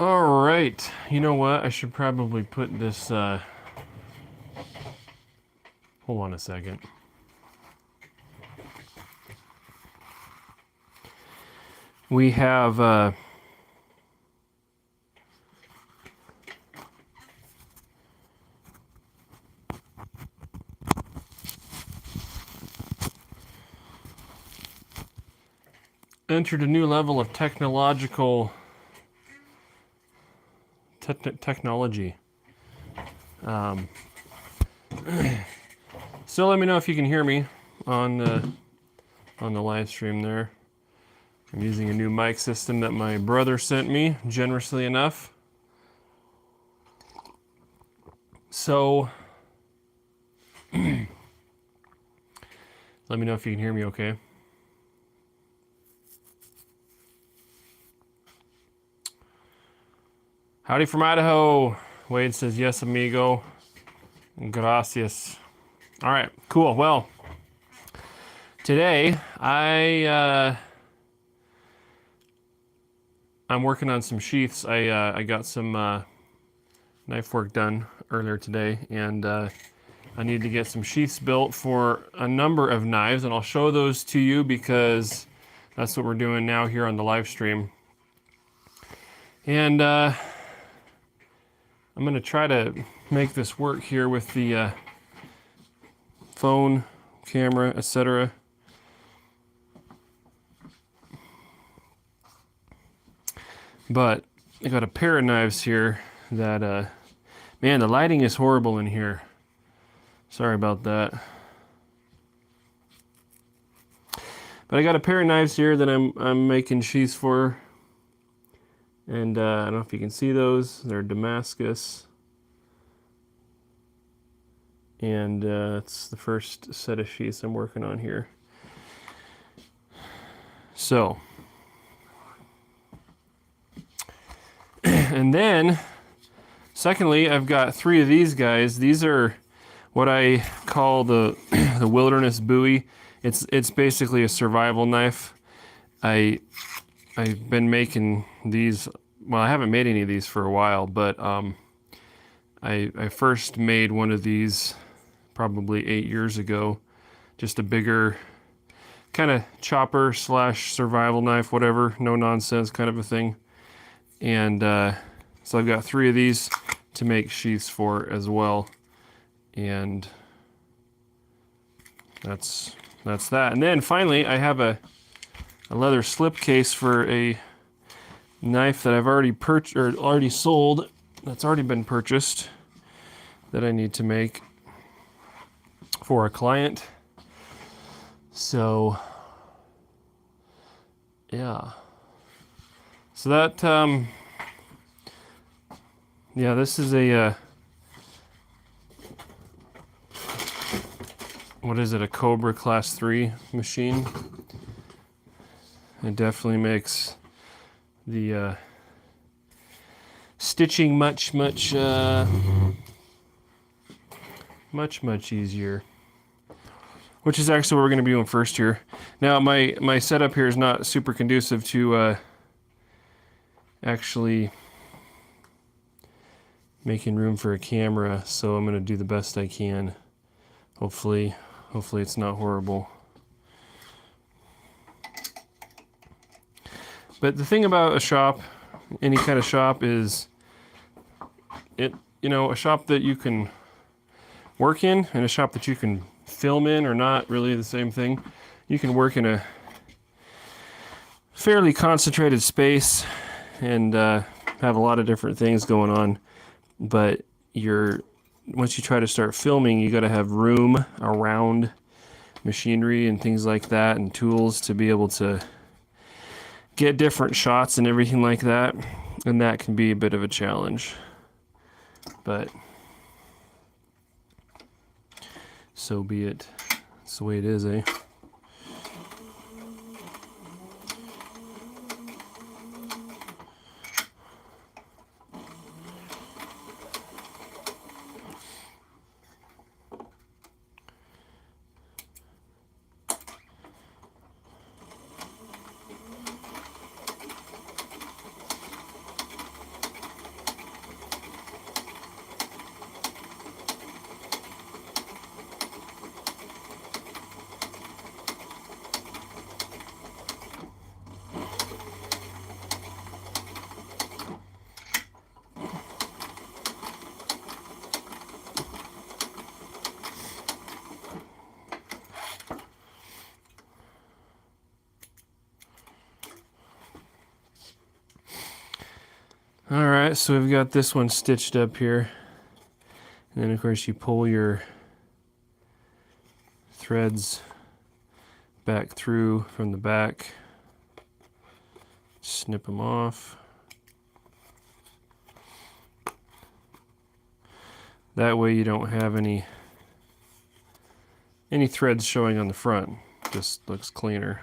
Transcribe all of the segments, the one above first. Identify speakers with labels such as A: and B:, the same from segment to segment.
A: All right. You know what? I should probably put this. Hold on a second. We have. Entered a new level of technology. So let me know if you can hear me on the live stream there. I'm using a new mic system that my brother sent me generously enough. So let me know if you can hear me okay. Howdy from Idaho. Wade says, yes, amigo. Gracias. All right, cool. Well, today I'm working on some sheaths. I got some knife work done earlier today, and I need to get some sheaths built for a number of knives, and I'll show those to you because that's what we're doing now here on the live stream. And I'm going to try to make this work here with the phone, camera, etc. But I got a pair of knives here that, man, the lighting is horrible in here. Sorry about that. But I got a pair of knives here that I'm making sheaths for. And I don't know if you can see those. They're Damascus. And it's the first set of sheaths I'm working on here. So. And then, secondly, I've got 3 of these guys. These are what I call the wilderness bowie. It's basically a survival knife. I've been making these. Well, I haven't made any of these for a while, but I first made one of these probably 8 years ago. Just a bigger kind of chopper / survival knife, whatever, no nonsense kind of a thing. And so I've got 3 of these to make sheaths for as well. And that's that. And then finally, I have a leather slip case for a knife that I've already already sold. That's already been purchased. That I need to make for a client. So yeah. So that yeah, this is a what is it, a Cobra Class 3 machine. It definitely makes the stitching much easier. Which is actually what we're going to be doing first here. Now my setup here is not super conducive to actually making room for a camera, so I'm going to do the best I can. Hopefully it's not horrible. But the thing about a shop, any kind of shop, is a shop that you can work in and a shop that you can film in are not really the same thing. You can work in a fairly concentrated space and have a lot of different things going on, but once you try to start filming, you got to have room around machinery and things like that and tools to be able to get different shots and everything like that, and that can be a bit of a challenge. But so be it. That's the way it is, eh? All right, so we've got this one stitched up here. And then of course you pull your threads back through from the back. Snip them off. That way you don't have any threads showing on the front. Just looks cleaner.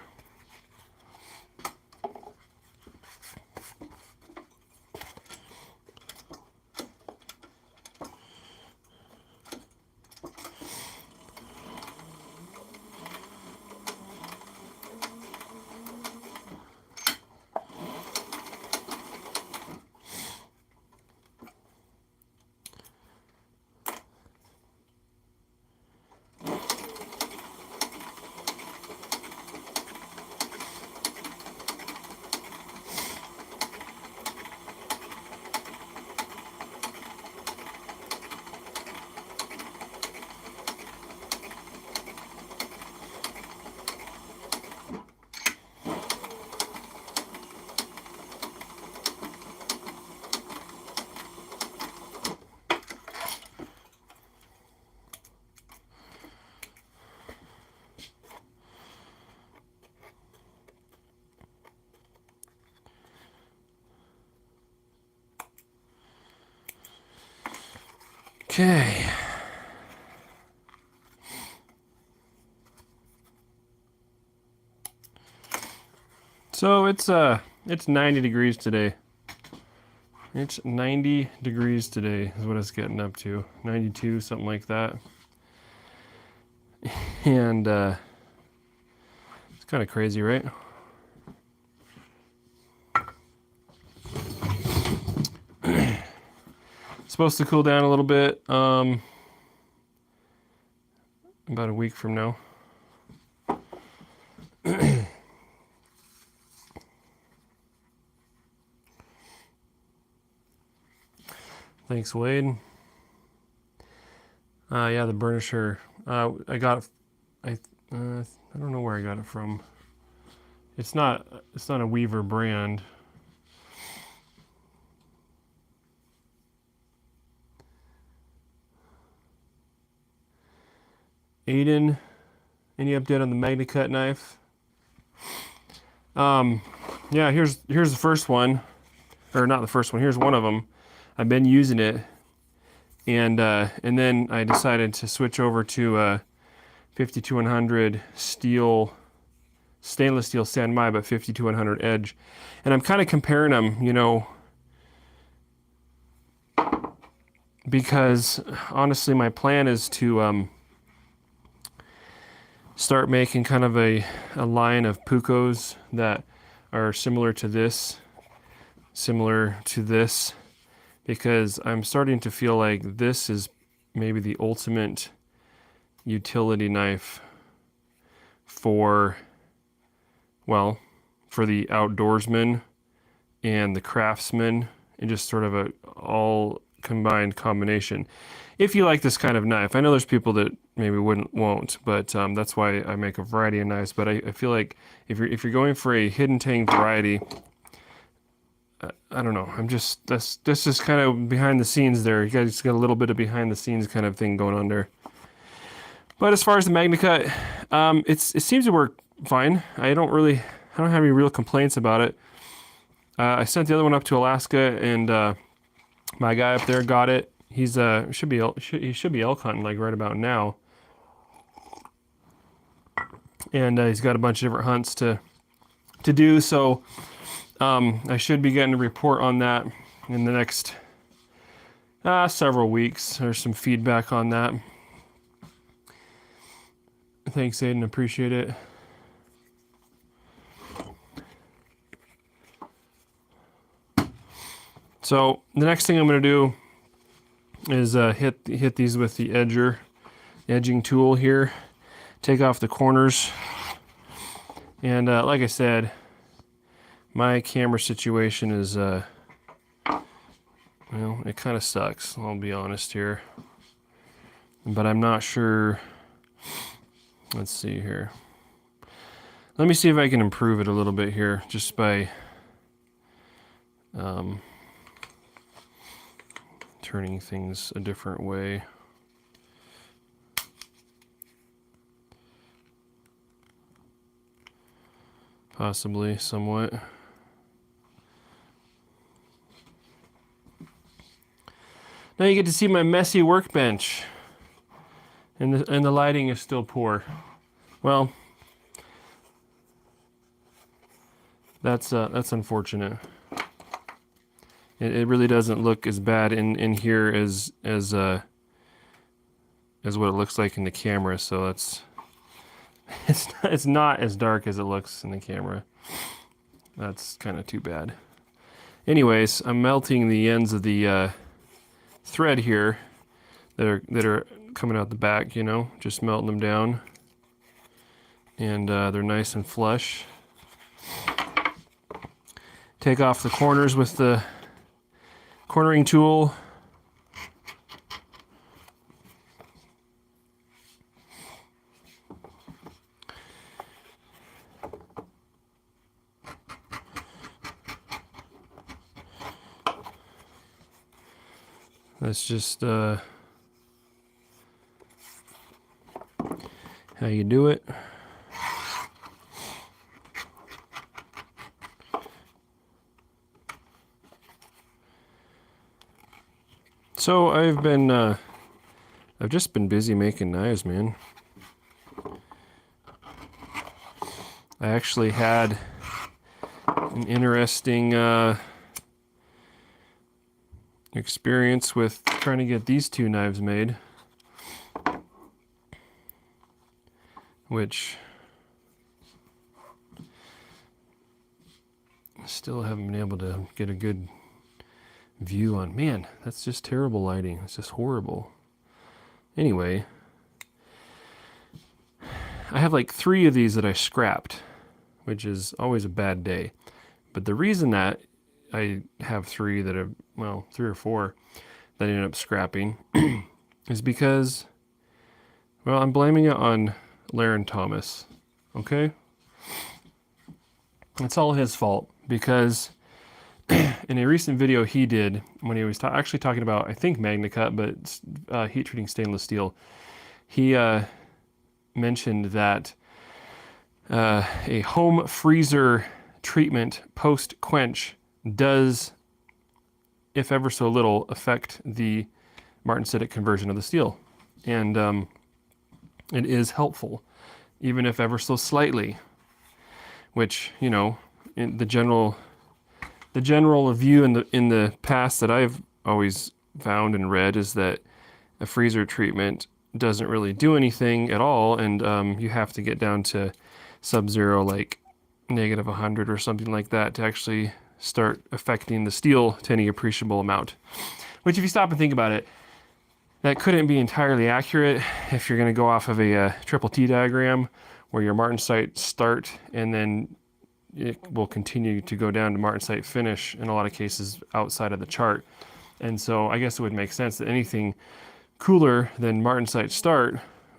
A: Okay. So it's 90 degrees today. It's 90 degrees today is what it's getting up to. 92, something like that. And it's kind of crazy, right? Supposed to cool down a little bit about a week from now. Thanks, Wade. Yeah, the burnisher. I got. I don't know where I got it from. It's not a Weaver brand. Aiden, any update on the MagnaCut knife? Yeah, here's the first one, or not the first one. Here's one of them. I've been using it, and then I decided to switch over to 5200 stainless steel San Mai, but 5200 edge, and I'm kind of comparing them, you know, because honestly, my plan is to start making kind of a line of Pucos that are similar to this, because I'm starting to feel like this is maybe the ultimate utility knife for, well, for the outdoorsman and the craftsman, and just sort of a all combined combination. If you like this kind of knife, I know there's people that maybe won't, but that's why I make a variety of knives. But I feel like if you're going for a hidden tang variety, I don't know. That's just kind of behind the scenes there. You guys got a little bit of behind the scenes kind of thing going on there. But as far as the MagnaCut, it seems to work fine. I don't have any real complaints about it. I sent the other one up to Alaska, and my guy up there got it. He should be elk hunting like right about now, and he's got a bunch of different hunts to do. So I should be getting a report on that in the next several weeks, or some feedback on that. Thanks, Aiden. Appreciate it. So the next thing I'm going to do is hit these with the edging tool here. Take off the corners. And like I said, my camera situation is, well, it kind of sucks. I'll be honest here. But I'm not sure. Let's see here. Let me see if I can improve it a little bit here, just by turning things a different way. Possibly, somewhat. Now you get to see my messy workbench. And the lighting is still poor. Well, that's unfortunate. It really doesn't look as bad in here as what it looks like in the camera. So it's not as dark as it looks in the camera. That's kind of too bad. Anyways, I'm melting the ends of the thread here that are coming out the back. You know, just melting them down, and they're nice and flush. Take off the corners with the cornering tool. That's just how you do it. So I've just been busy making knives, man. I actually had an interesting experience with trying to get these two knives made, which I still haven't been able to get a good view on. Man, that's just terrible lighting. It's just horrible. Anyway, I have like 3 of these that I scrapped, which is always a bad day. But the reason that I have 3 that have, well, 3 or 4 that I ended up scrapping is because, well, I'm blaming it on Laren Thomas, okay? It's all his fault because in a recent video he did when he was actually talking about, I think MagnaCut, but heat treating stainless steel, he mentioned that a home freezer treatment post quench does, if ever so little, affect the martensitic conversion of the steel, and it is helpful, even if ever so slightly. Which, you know, in the general view in the past that I've always found and read is that a freezer treatment doesn't really do anything at all, and you have to get down to sub-zero, like -100 or something like that, to actually start affecting the steel to any appreciable amount. Which, if you stop and think about it, that couldn't be entirely accurate if you're going to go off of a triple T diagram where your martensite start and then it will continue to go down to martensite finish, in a lot of cases outside of the chart. And so I guess it would make sense that anything cooler than martensite start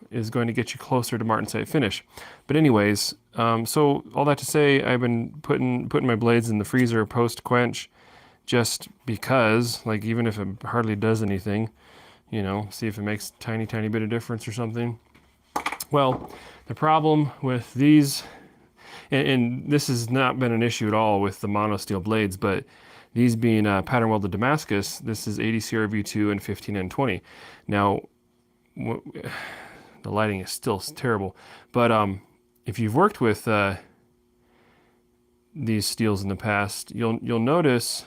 A: is going to get you closer to martensite finish. But anyways, so all that to say, I've been putting my blades in the freezer post quench just because, like, even if it hardly does anything, you know, see if it makes tiny bit of difference or something. Well, the problem with these, and this has not been an issue at all with the mono steel blades, but these being pattern welded Damascus, this is 80 CRV2 and 15N20. Now, the lighting is still terrible, but if you've worked with these steels in the past, you'll notice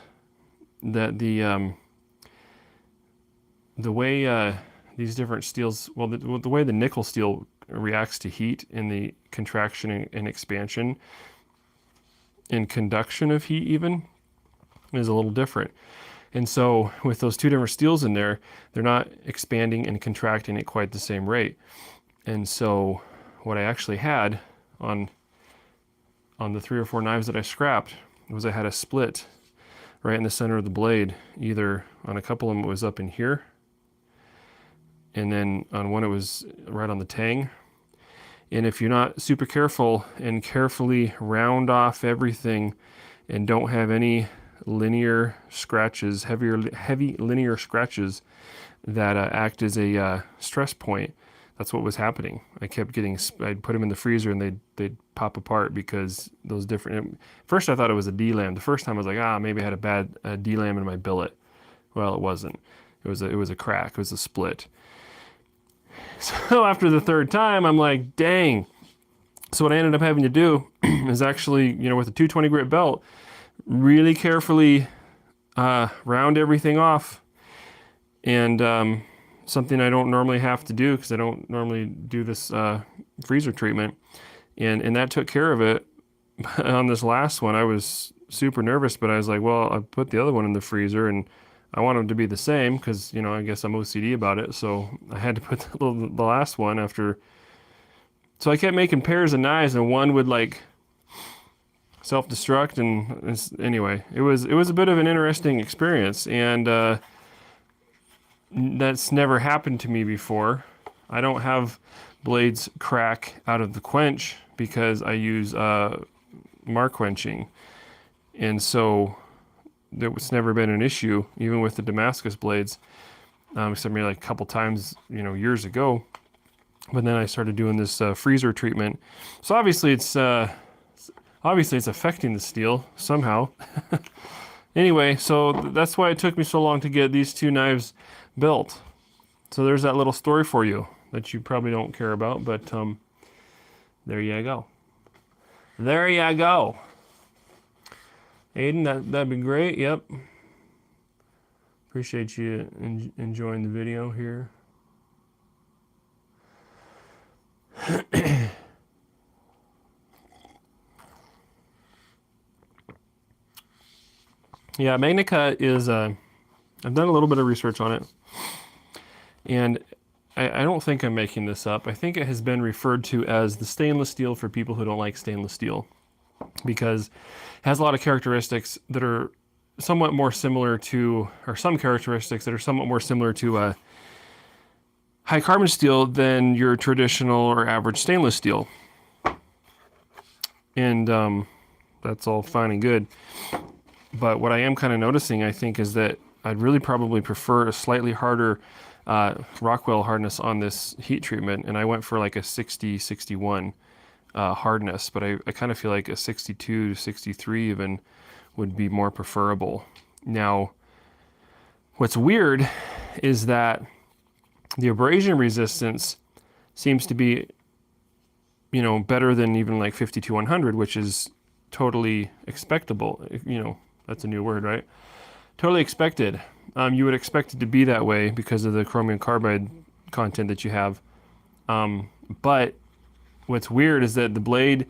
A: that the way these different steels, well, the way the nickel steel reacts to heat in the contraction and expansion and conduction of heat even is a little different. And so with those two different steels in there, they're not expanding and contracting at quite the same rate. And so what I actually had on the 3 or 4 knives that I scrapped was I had a split right in the center of the blade. Either on a couple of them it was up in here, and then on one it was right on the tang. And if you're not super careful and carefully round off everything and don't have any linear scratches, heavy linear scratches that act as a stress point. That's what was happening. I kept getting, I'd put them in the freezer and they'd pop apart because those different, first I thought it was a D-lam. The first time I was like, maybe I had a bad D-lam in my billet. Well, it wasn't. It was a crack. It was a split. So after the third time, I'm like, dang. So what I ended up having to do is actually, with a 220 grit belt, really carefully round everything off. And something I don't normally have to do because I don't normally do this freezer treatment. And that took care of it. On this last one, I was super nervous, but I was like, well, I put the other one in the freezer and I want them to be the same because, I guess I'm OCD about it. So I had to put the last one after. So I kept making pairs of knives and one would like self-destruct. And anyway, it was a bit of an interesting experience. And that's never happened to me before. I don't have blades crack out of the quench because I use mark quenching. And so it's never been an issue, even with the Damascus blades, except maybe like a couple times, years ago. But then I started doing this freezer treatment. So obviously it's affecting the steel somehow. Anyway, so that's why it took me so long to get these two knives built. So there's that little story for you that you probably don't care about, but there you go. There you go. Aiden, that'd be great. Yep. Appreciate you enjoying the video here. Yeah, MagnaCut is, I've done a little bit of research on it, and I don't think I'm making this up. I think it has been referred to as the stainless steel for people who don't like stainless steel, because it has a lot of characteristics that are somewhat more similar to, or some characteristics that are somewhat more similar to high carbon steel than your traditional or average stainless steel. And that's all fine and good. But what I am kind of noticing, I think, is that I'd really probably prefer a slightly harder Rockwell hardness on this heat treatment. And I went for like a 60, 61 hardness, but I kind of feel like a 62 to 63 even would be more preferable. Now, what's weird is that the abrasion resistance seems to be, better than even like 52-100, which is totally expectable. That's a new word, right? Totally expected. You would expect it to be that way because of the chromium carbide content that you have. But what's weird is that the blade,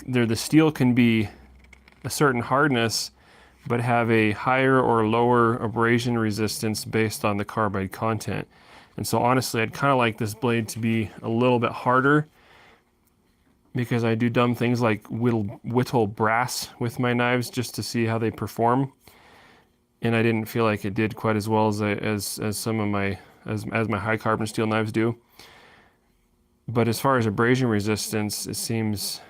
A: the steel can be a certain hardness, but have a higher or lower abrasion resistance based on the carbide content. And so honestly, I'd kind of like this blade to be a little bit harder because I do dumb things like whittle brass with my knives just to see how they perform. And I didn't feel like it did quite as well as some of my high carbon steel knives do. But as far as abrasion resistance, it seems,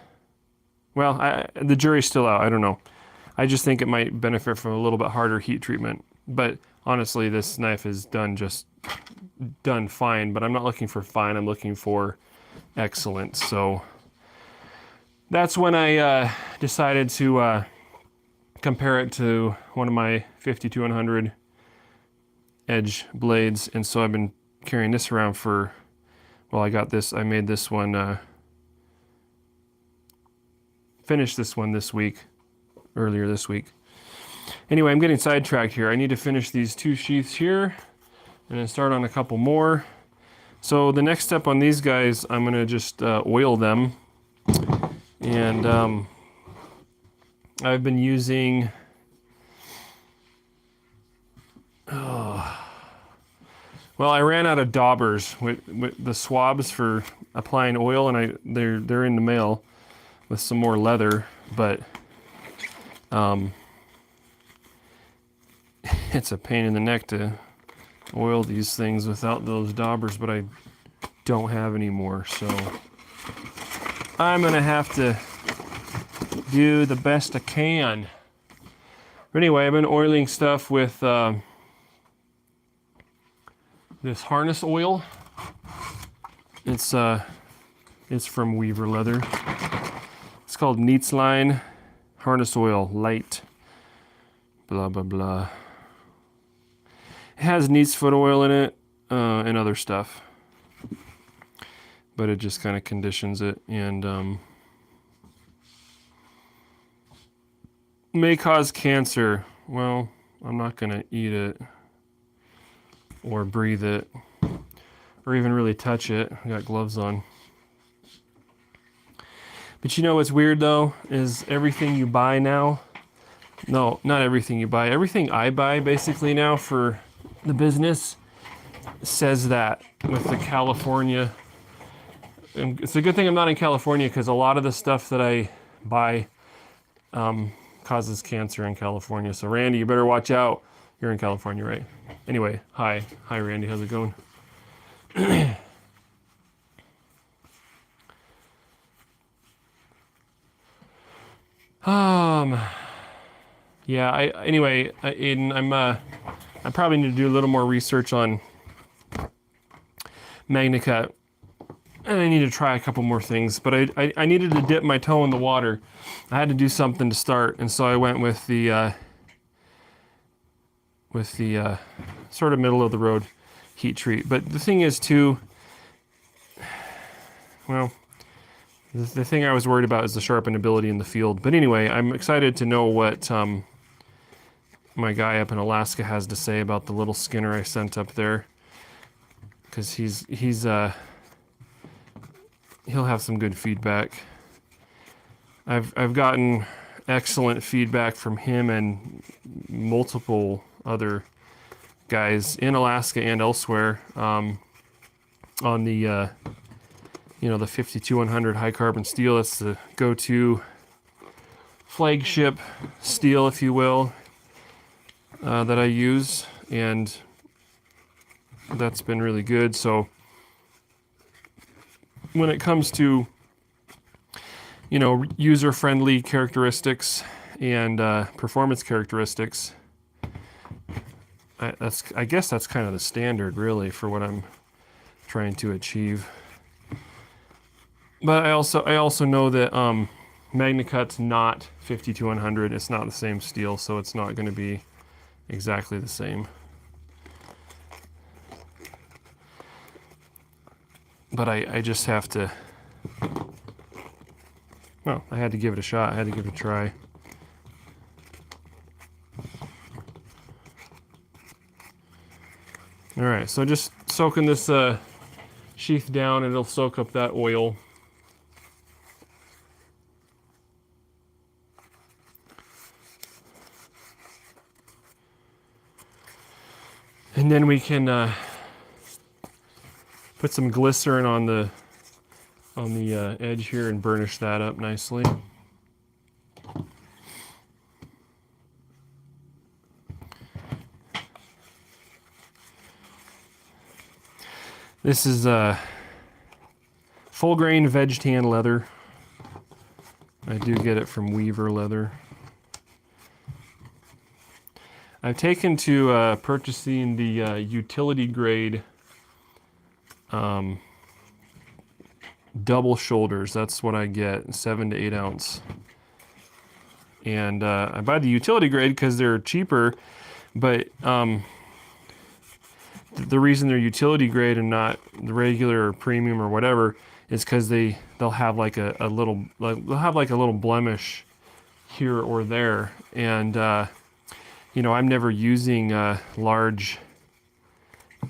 A: well, the jury's still out. I don't know. I just think it might benefit from a little bit harder heat treatment. But honestly, this knife is done fine, but I'm not looking for fine. I'm looking for excellent. So that's when I decided to compare it to one of my 52-100 edge blades. And so I've been carrying this around for, well, I made this one, finished this one earlier this week. Anyway, I'm getting sidetracked here. I need to finish these two sheaths here and then start on a couple more. So the next step on these guys, I'm gonna just oil them. And I've been using, well, I ran out of daubers with the swabs for applying oil, and they're in the mail with some more leather, but it's a pain in the neck to oil these things without those daubers, but I don't have any more, so I'm gonna have to do the best I can. But anyway, I've been oiling stuff with this harness oil. It's from Weaver Leather. It's called Neatsline Harness Oil Light. Blah blah blah. It has Neats foot oil in it and other stuff, but it just kind of conditions it and may cause cancer. Well, I'm not gonna eat it or breathe it or even really touch it. I got gloves on. But you know what's weird though is everything you buy now. No, not everything you buy. Everything I buy basically now for the business says that with the California. And it's a good thing I'm not in California because a lot of the stuff that I buy causes cancer in California. So Randy, you better watch out. You're in California, right? Anyway, hi Randy, how's it going? Yeah. Aiden, I probably need to do a little more research on MagnaCut, and I need to try a couple more things. But I needed to dip my toe in the water. I had to do something to start, and so I went with the sort of middle of the road heat treat. But the thing is too, well, the thing I was worried about is the sharpenability in the field. But anyway, I'm excited to know what my guy up in Alaska has to say about the little Skinner I sent up there, because he'll have some good feedback. I've gotten excellent feedback from him and multiple other guys in Alaska and elsewhere on the the 52100 high carbon steel. It's the go-to flagship steel, if you will, that I use, and that's been really good. So when it comes to user-friendly characteristics and performance characteristics, I guess that's kind of the standard really for what I'm trying to achieve. But I also know that MagnaCut's not 52100. It's not the same steel, so it's not going to be exactly the same. But I just have to. Well, I had to give it a shot. I had to give it a try. All right, so just soaking this sheath down, and it'll soak up that oil. And then we can put some glycerin on the edge here and burnish that up nicely. This is full grain veg tan leather. I do get it from Weaver Leather. I've taken to purchasing the utility grade double shoulders. That's what I get, 7 to 8 ounce. And I buy the utility grade because they're cheaper, but the reason they're utility grade and not the regular or premium or whatever is because they'll have like a little blemish here or there, and I'm never using large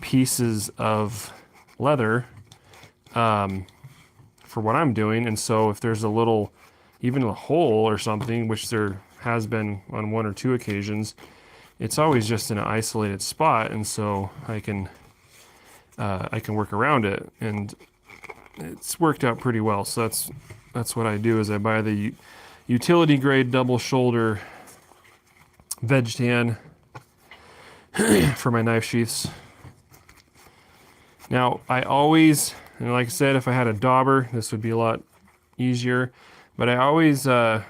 A: pieces of leather for what I'm doing, and so if there's even a hole or something, which there has been on 1 or 2 occasions, it's always just in an isolated spot, and so I can work around it, and it's worked out pretty well. So that's what I do, is I buy the utility grade double shoulder veg tan for my knife sheaths. Now I always, and like I said, if I had a dauber, this would be a lot easier, but I always oil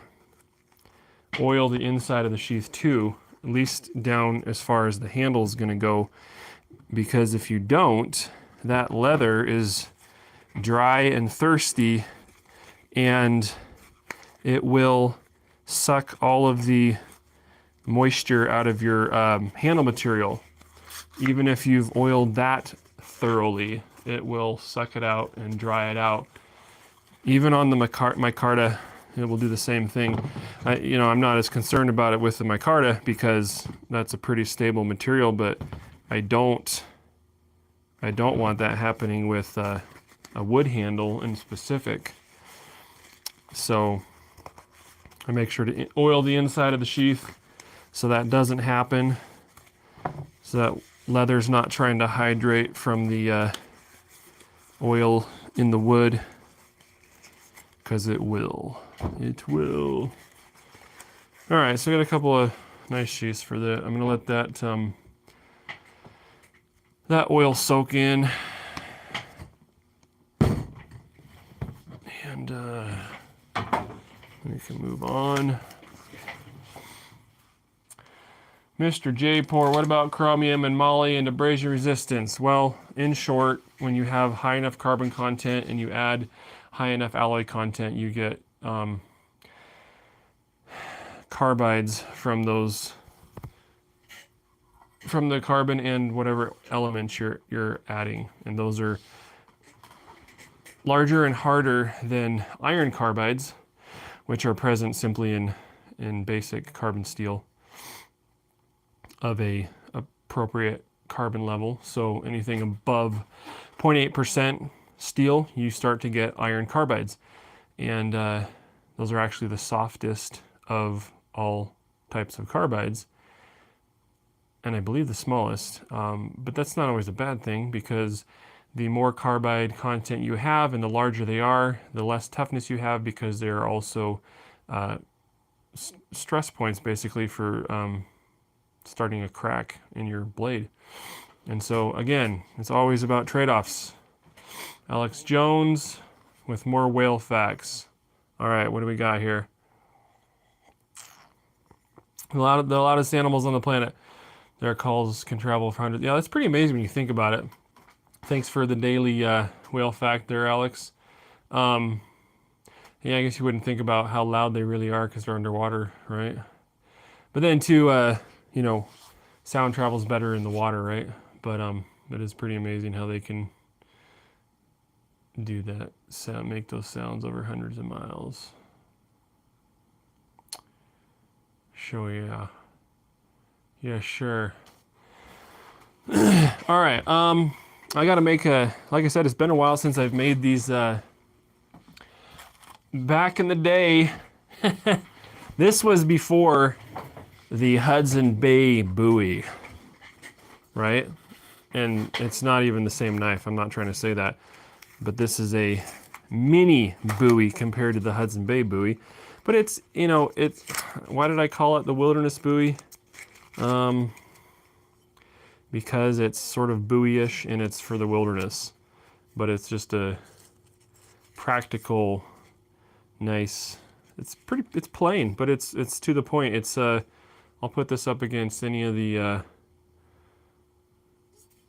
A: the inside of the sheath too. at least down as far as the handle is going to go, because if you don't, that leather is dry and thirsty, and it will suck all of the moisture out of your handle material. Even if you've oiled that thoroughly, it will suck it out and dry it out. Even on the micarta, it will do the same thing. I'm not as concerned about it with the micarta because that's a pretty stable material, but I don't want that happening with a wood handle in specific. So I make sure to oil the inside of the sheath so that doesn't happen, so that leather's not trying to hydrate from the oil in the wood, because it will. It will. All right, so I got a couple of nice sheaths for that. I'm gonna let that oil soak in, and we can move on. Mr. J-Pour, what about chromium and moly and abrasion resistance? Well, in short, when you have high enough carbon content and you add high enough alloy content, you get carbides from the carbon and whatever elements you're adding, and those are larger and harder than iron carbides, which are present simply in basic carbon steel of a appropriate carbon level. So anything above 0.8% steel, you start to get iron carbides, and those are actually the softest of all types of carbides, and I believe the smallest. But that's not always a bad thing, because the more carbide content you have and the larger they are, the less toughness you have, because they are also stress points basically for starting a crack in your blade. And so again, it's always about trade-offs. Alex Jones with more whale facts. All right, what do we got here? The loudest animals on the planet. Their calls can travel for hundreds. Yeah, that's pretty amazing when you think about it. Thanks for the daily whale fact there, Alex. Yeah, I guess you wouldn't think about how loud they really are because they're underwater, right? But then too, sound travels better in the water, right? But it is pretty amazing how they can do that, make those sounds over hundreds of miles. Sure, yeah. Yeah, sure. All right, I gotta make like I said, it's been a while since I've made these. Back in the day, this was before the Hudson Bay buoy, right? And it's not even the same knife, I'm not trying to say that, but this is a mini buoy compared to the Hudson Bay buoy. But it's, why did I call it the Wilderness buoy? Because it's sort of buoy-ish and it's for the wilderness, but it's just a practical, nice, it's plain, but it's to the point. It's I'll put this up against any of the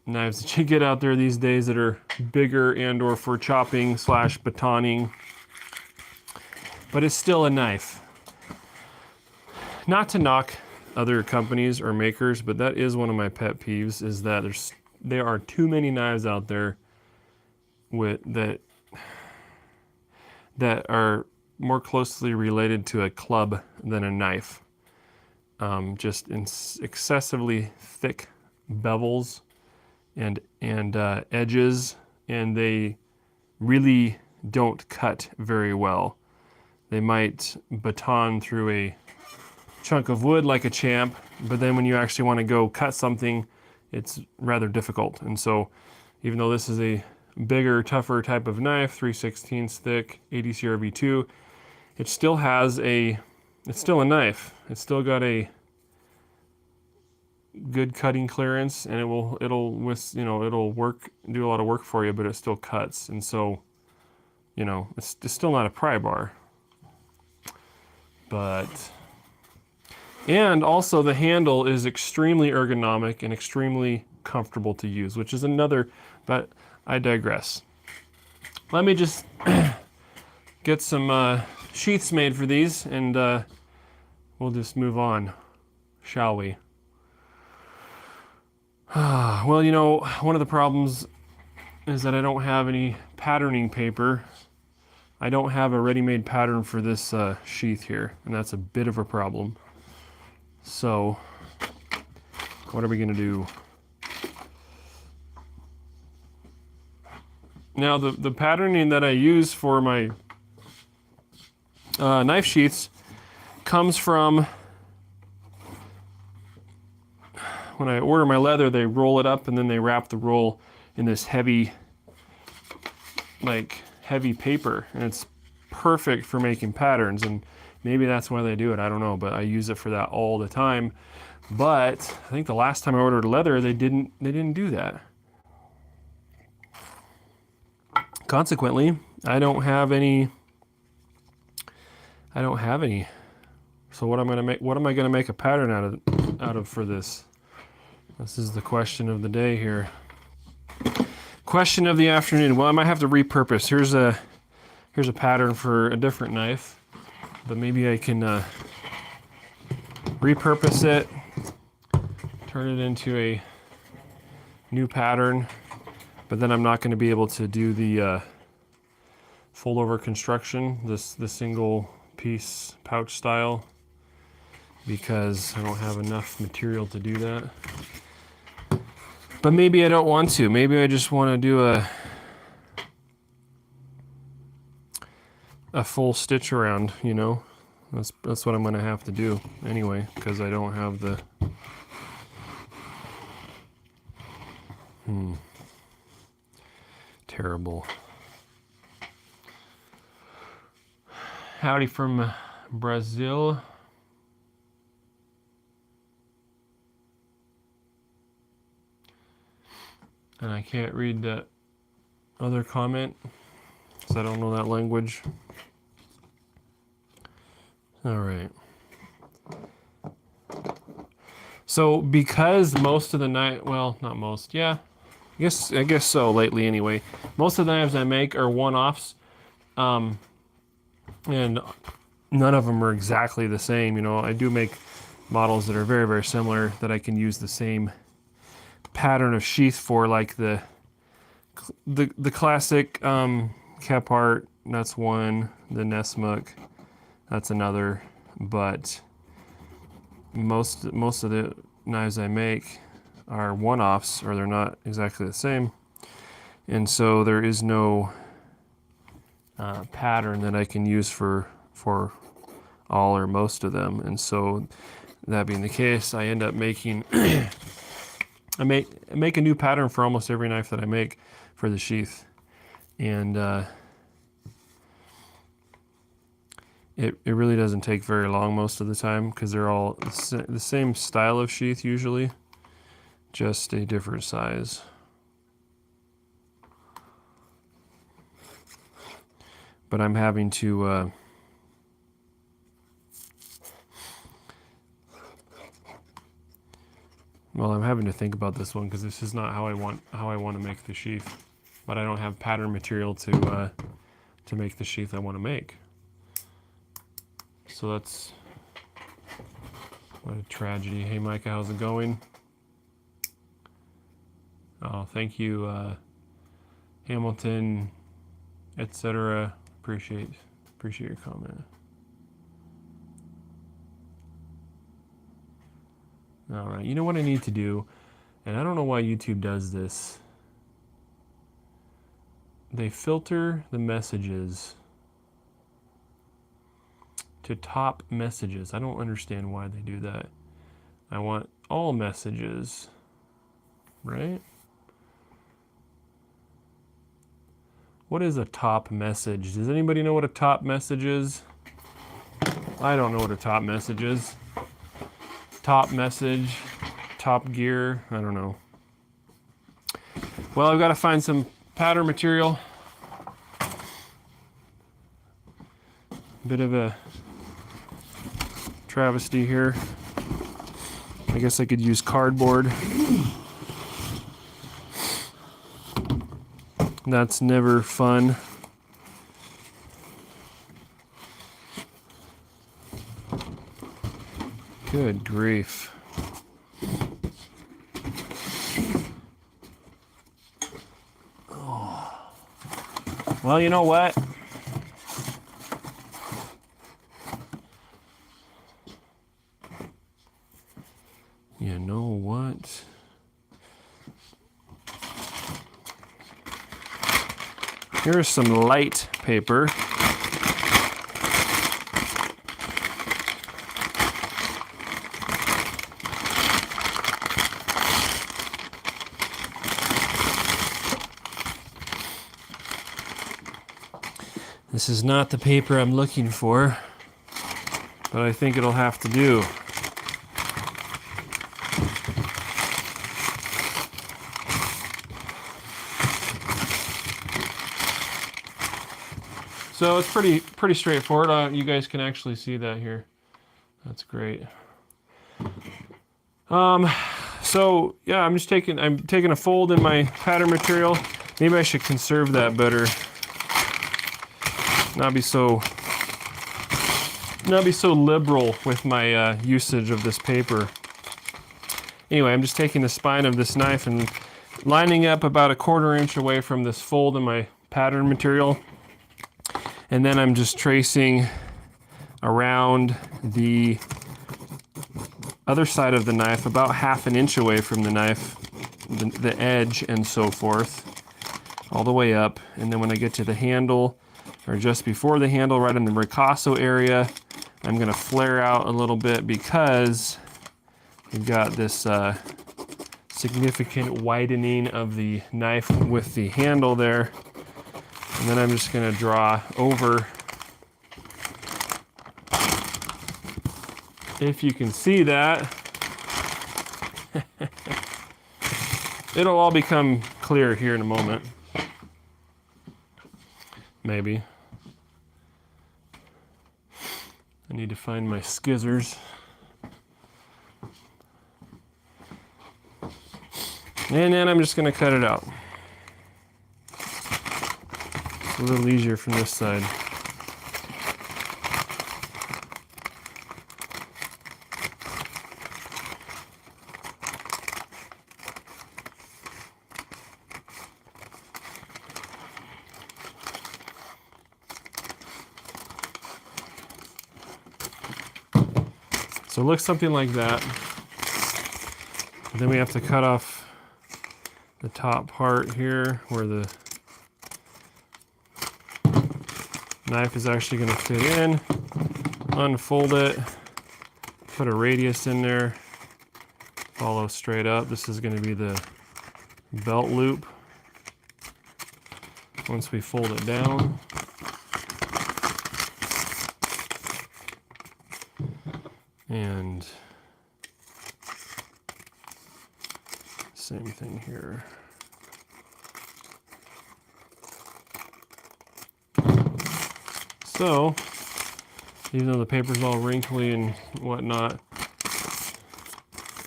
A: knives that you get out there these days that are bigger and or for chopping / batoning, but it's still a knife. Not to knock other companies or makers, but that is one of my pet peeves, is that there are too many knives out there that are more closely related to a club than a knife. Just excessively thick bevels and edges, and they really don't cut very well. They might baton through a chunk of wood like a champ, but then when you actually want to go cut something, it's rather difficult. And so even though this is a bigger, tougher type of knife, 3/16 thick, 80 CRV2, it still has it's still a knife. It's still got a good cutting clearance, and it'll work, do a lot of work for you, but it still cuts. And so, it's still not a pry bar. But And also the handle is extremely ergonomic and extremely comfortable to use, which is another, but I digress. Let me just get some sheaths made for these, and we'll just move on, shall we? Well, you know, one of the problems is that I don't have any patterning paper. I don't have a ready-made pattern for this sheath here, and that's a bit of a problem. So, what are we gonna do? Now, the patterning that I use for my knife sheaths comes from, when I order my leather, they roll it up and then they wrap the roll in this heavy, like heavy paper, and it's perfect for making patterns, and maybe that's why they do it, I don't know, but I use it for that all the time. But I think the last time I ordered leather, they didn't do that. Consequently, I don't have any. So what am I gonna make a pattern out of for this? This is the question of the day here. Question of the afternoon. Well, I might have to repurpose. Here's a pattern for a different knife, but maybe I can repurpose it, turn it into a new pattern, but then I'm not going to be able to do the fold over construction, the single piece pouch style, because I don't have enough material to do that. But maybe I don't want to. Maybe I just want to do a full stitch around, you know. That's what I'm going to have to do anyway, because I don't have the terrible. Howdy from Brazil. And I can't read that other comment because I don't know that language. All right. So because most of the knife, well, not most, yeah, I guess so lately anyway. Most of the knives I make are one-offs, and none of them are exactly the same. You know, I do make models that are very, very similar that I can use the same pattern of sheath for, like the classic Kephart. That's one. The Nessmuk, that's another. But most of the knives I make are one-offs, or they're not exactly the same, and so there is no pattern that I can use for all or most of them. And so that being the case, I end up making I make a new pattern for almost every knife that I make for the sheath, and it really doesn't take very long most of the time, because they're all the same style of sheath usually, just a different size. But I'm having to well, I'm having to think about this one, because this is not how I want to make the sheath. But I don't have pattern material to make the sheath I want to make. So that's what a tragedy. Hey Micah, how's it going? Oh, thank you, Hamilton, etc. Appreciate your comment. All right, you know what I need to do, and I don't know why YouTube does this. They filter the messages to top messages. I don't understand why they do that. I want all messages, right? What is a top message? Does anybody know what a top message is? I don't know what a top message is. Top message, top gear, I don't know. Well, I've got to find some pattern material. Bit of a travesty here. I guess I could use cardboard. That's never fun. Good grief. Oh. Well, you know what? You know what? Here's some light paper. This is not the paper I'm looking for, but I think it'll have to do. So it's pretty straightforward. You guys can actually see that here. That's great. So yeah, I'm taking a fold in my pattern material. Maybe I should conserve that better. Not be so liberal with my usage of this paper. Anyway, I'm just taking the spine of this knife and lining up about 1/4 inch away from this fold in my pattern material. And then I'm just tracing around the other side of the knife, about 1/2 inch away from the knife, the edge and so forth, all the way up. And then when I get to the handle, or just before the handle, right in the ricasso area, I'm gonna flare out a little bit because we've got this significant widening of the knife with the handle there. And then I'm just gonna draw over. If you can see that, it'll all become clear here in a moment. Maybe. I need to find my skizzers. And then I'm just gonna cut it out. It's a little easier from this side. So it looks something like that. And then we have to cut off the top part here where the knife is actually going to fit in. Unfold it, put a radius in there, follow straight up. This is going to be the belt loop. Once we fold it down, and same thing here. So, even though the paper's all wrinkly and whatnot,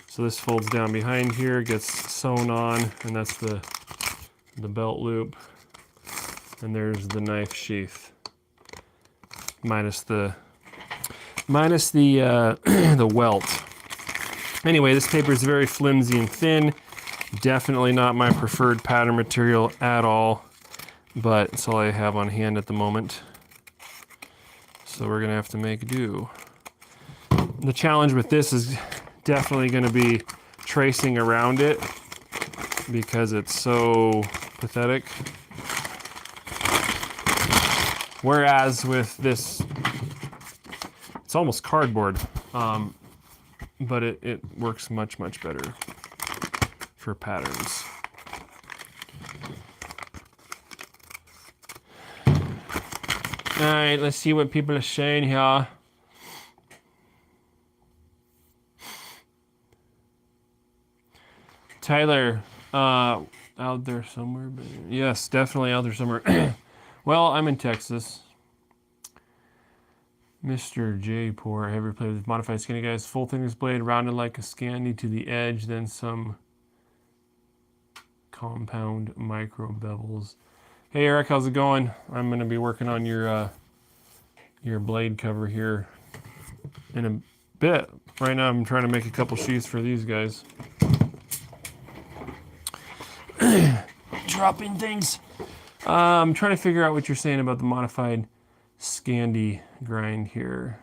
A: so this folds down behind here, gets sewn on, and that's the belt loop. And there's the knife sheath, minus the the welt. Anyway, this paper is very flimsy and thin. Definitely not my preferred pattern material at all, but it's all I have on hand at the moment. So we're gonna have to make do. The challenge with this is definitely gonna be tracing around it because it's so pathetic. Whereas with this, it's almost cardboard, but it works much, much better for patterns. All right, let's see what people are saying here. Tyler, out there somewhere? But yes, definitely out there somewhere. Well, I'm in Texas. Mr. J. Poor, have you played with modified skinny guys? Full thickness blade, rounded like a Scandi to the edge, then some compound micro bevels. Hey Eric, how's it going? I'm gonna be working on your blade cover here in a bit. Right now I'm trying to make a couple sheaths for these guys. Dropping things. I'm trying to figure out what you're saying about the modified Scandi grind here.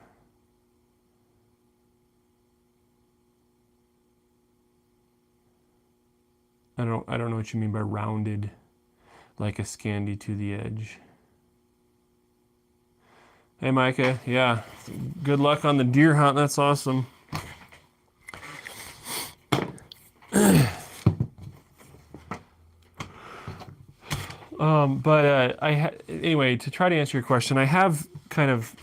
A: I don't know what you mean by rounded like a Scandi to the edge. Hey Micah, yeah, good luck on the deer hunt. That's awesome. Anyway, to try to answer your question, I have kind of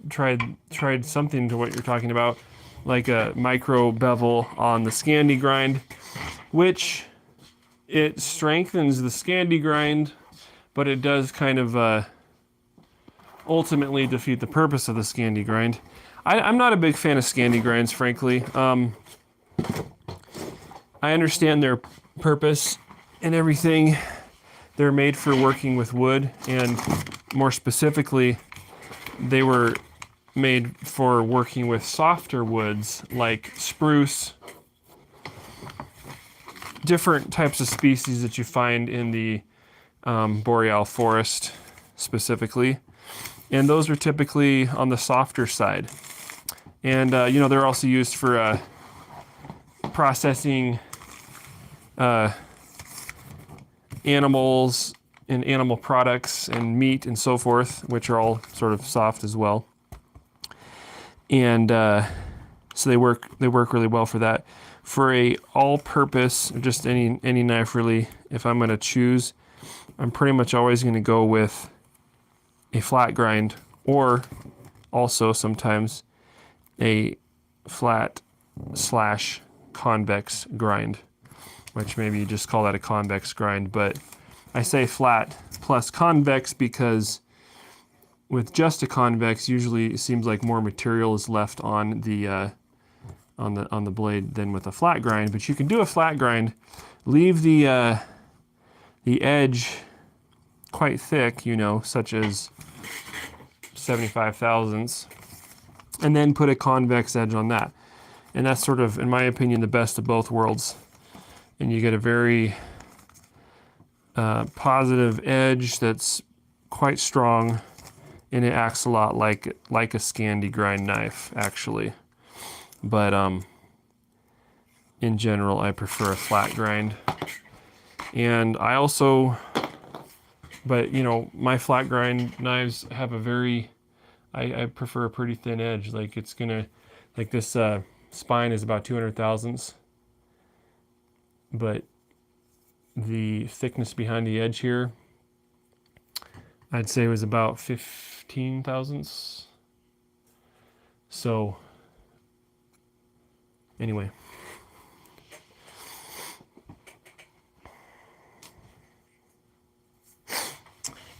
A: tried something to what you're talking about, like a micro bevel on the Scandi grind, which it strengthens the Scandi grind, but it does kind of ultimately defeat the purpose of the Scandi grind. I'm not a big fan of Scandi grinds, frankly. I understand their purpose and everything. They're made for working with wood, and more specifically, they were made for working with softer woods like spruce, different types of species that you find in the boreal forest specifically. And those are typically on the softer side. And, they're also used for processing animals and animal products and meat and so forth, which are all sort of soft as well. And so they work really well for that. For a all-purpose, just any knife really, if I'm going to choose, I'm pretty much always going to go with a flat grind, or also sometimes a flat / convex grind, which maybe you just call that a convex grind, but I say flat plus convex because with just a convex, usually it seems like more material is left on the blade than with a flat grind. But you can do a flat grind, leave the edge quite thick, such as 75 thousandths, and then put a convex edge on that. And that's sort of, in my opinion, the best of both worlds. And you get a very positive edge that's quite strong, and it acts a lot like a Scandi grind knife, actually. But in general, I prefer a flat grind. And I also, my flat grind knives have a very, I prefer a pretty thin edge. Like this spine is about 200 thousandths, but the thickness behind the edge here, I'd say was about 15 thousandths. So anyway.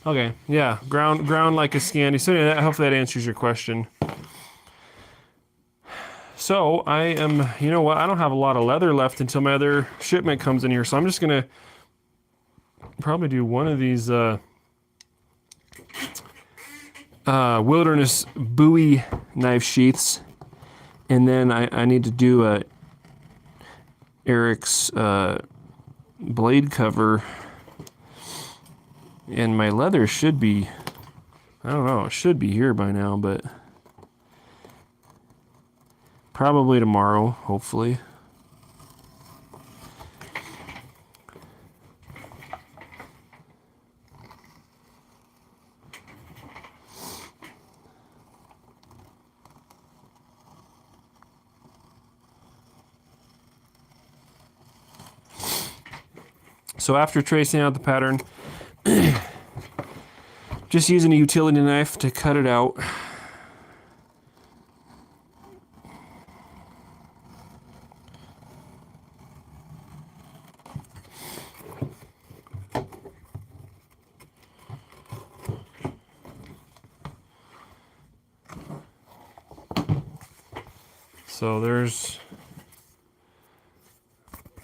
A: Okay, yeah, ground like a Scandi. So anyway, hopefully that answers your question. So I am, you know what, I don't have a lot of leather left until my other shipment comes in here. So I'm just gonna probably do one of these Wilderness Bowie knife sheaths. And then I need to do Eric's blade cover. And my leather should be, I don't know, it should be here by now, but probably tomorrow, hopefully. So after tracing out the pattern, just using a utility knife to cut it out. So there's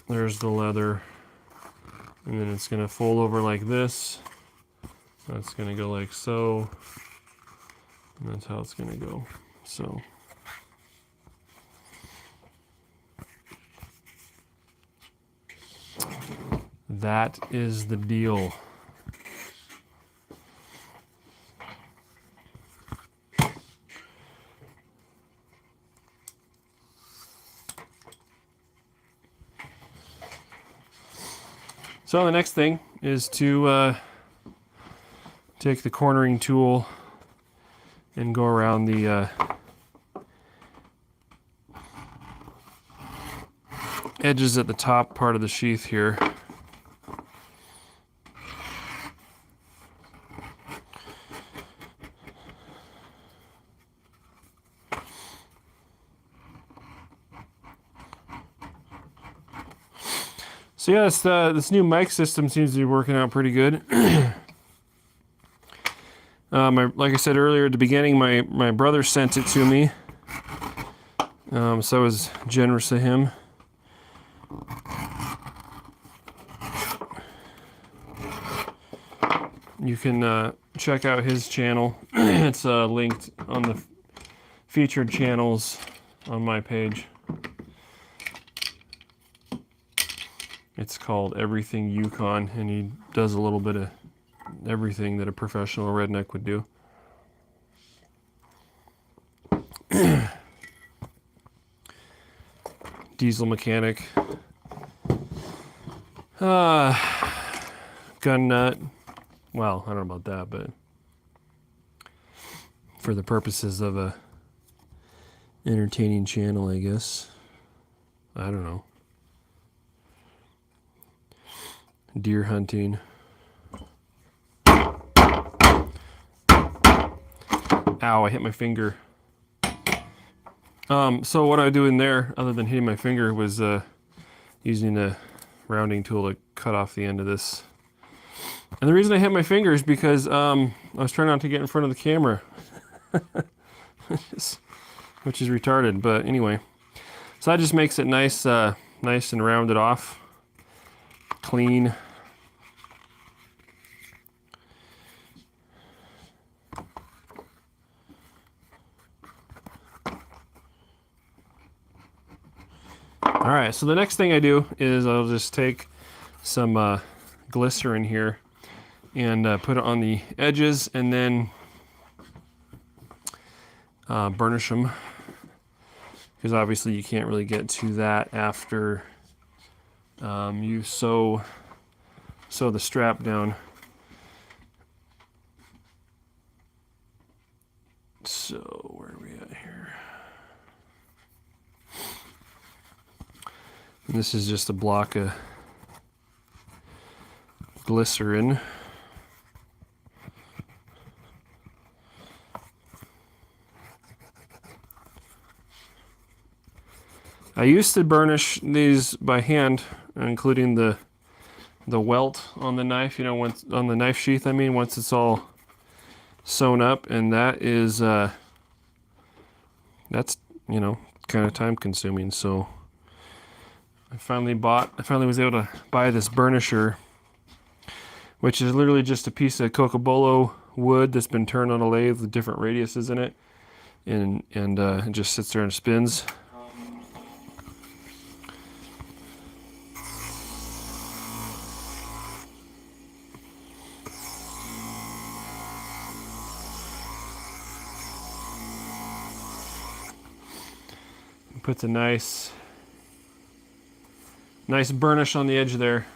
A: the leather, and then it's gonna fold over like this. That's gonna go like so, and that's how it's gonna go. So that is the deal. So the next thing is to take the cornering tool and go around the edges at the top part of the sheath here. So yeah, this new mic system seems to be working out pretty good. Like I said earlier at the beginning, my brother sent it to me. So I was generous of him. You can check out his channel. It's linked on the featured channels on my page. It's called Everything Yukon, and he does a little bit of everything that a professional redneck would do. Diesel mechanic. Gun nut. Well, I don't know about that, but for the purposes of a entertaining channel, I guess. I don't know. Deer hunting. Ow, I hit my finger. So what I do in there, other than hitting my finger, was using a rounding tool to cut off the end of this. And the reason I hit my finger is because I was trying not to get in front of the camera. Which is retarded, but anyway. So that just makes it nice, nice and rounded off. Clean. Alright, so the next thing I do is I'll just take some glycerin here and put it on the edges and then burnish them, because obviously you can't really get to that after you sew the strap down. So where are we at here? And this is just a block of glycerin. I used to burnish these by hand, including the welt on the knife, you know, once on the knife sheath, I mean, once it's all sewn up, and that is that's, you know, kind of time consuming. So I finally was able to buy this burnisher, which is literally just a piece of cocobolo wood that's been turned on a lathe with different radiuses in it, and it just sits there and spins. Puts a nice burnish on the edge there.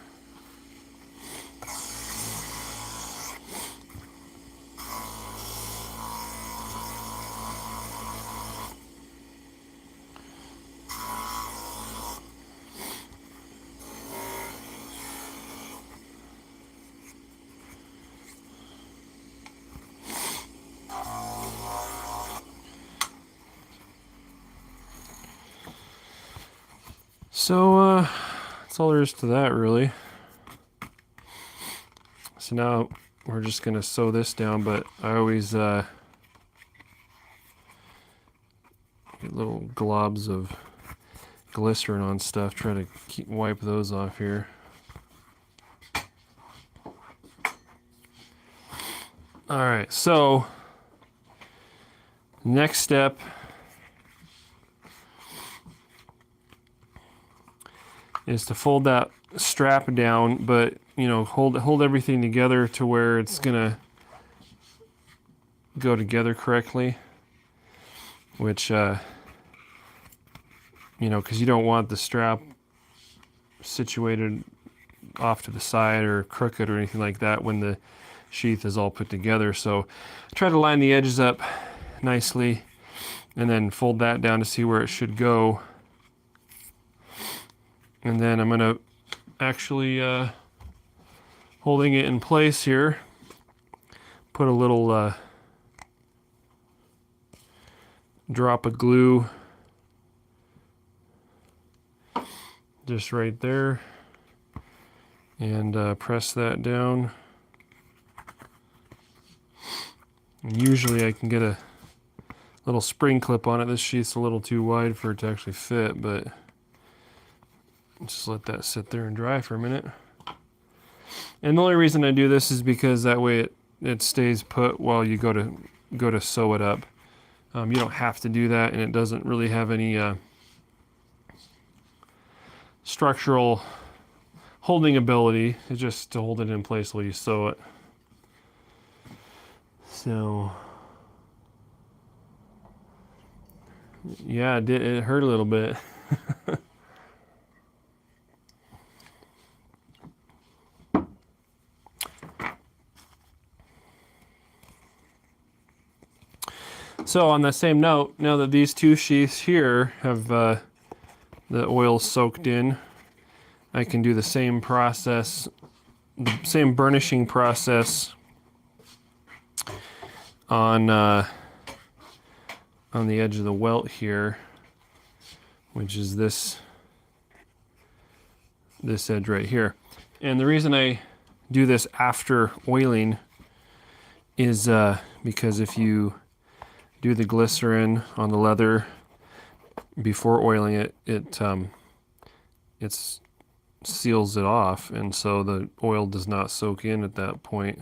A: So that's all there is to that, really. So now we're just gonna sew this down, but I always Get little globs of glycerin on stuff. Try to wipe those off here. All right, so next step is to fold that strap down, but hold everything together to where it's gonna go together correctly, which because you don't want the strap situated off to the side or crooked or anything like that when the sheath is all put together. So try to line the edges up nicely and then fold that down to see where it should go. And then I'm going to actually holding it in place here, put a little drop of glue just right there, and press that down. And usually I can get a little spring clip on it. This sheath's a little too wide for it to actually fit, but just let that sit there and dry for a minute. And the only reason I do this is because that way it stays put while you go to sew it up. You don't have to do that, and it doesn't really have any structural holding ability. It's just to hold it in place while you sew it. So yeah, it hurt a little bit. So on that same note, now that these two sheaths here have the oil soaked in, I can do the same process, the same burnishing process on the edge of the welt here, which is this edge right here. And the reason I do this after oiling is because if you do the glycerin on the leather before oiling it, it seals it off, and so the oil does not soak in at that point,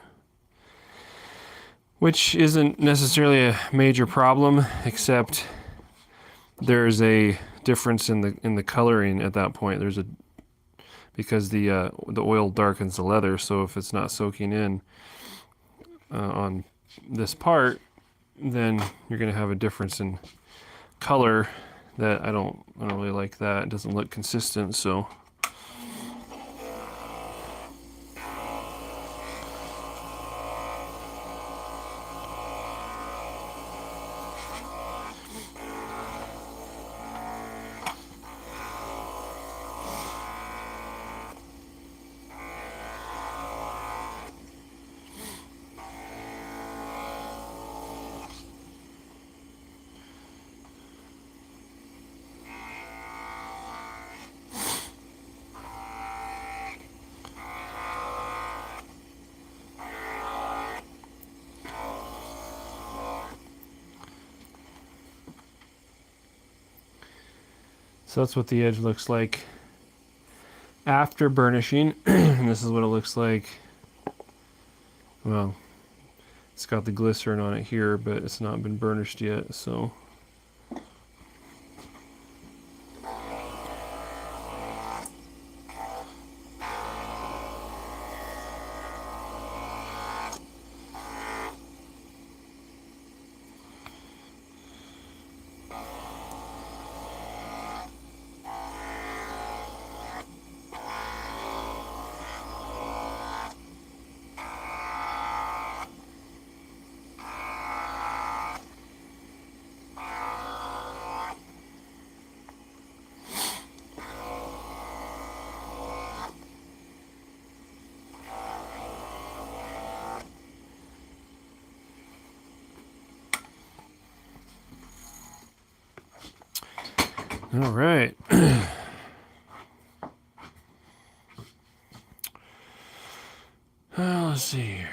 A: which isn't necessarily a major problem, except there's a difference in the coloring at that point. Because the oil darkens the leather, so if it's not soaking in on this part, then you're going to have a difference in color that I don't really like. That it doesn't look consistent. So that's what the edge looks like after burnishing. And this is what it looks like. Well, it's got the glycerin on it here, but it's not been burnished yet, so. All right. Let's see here.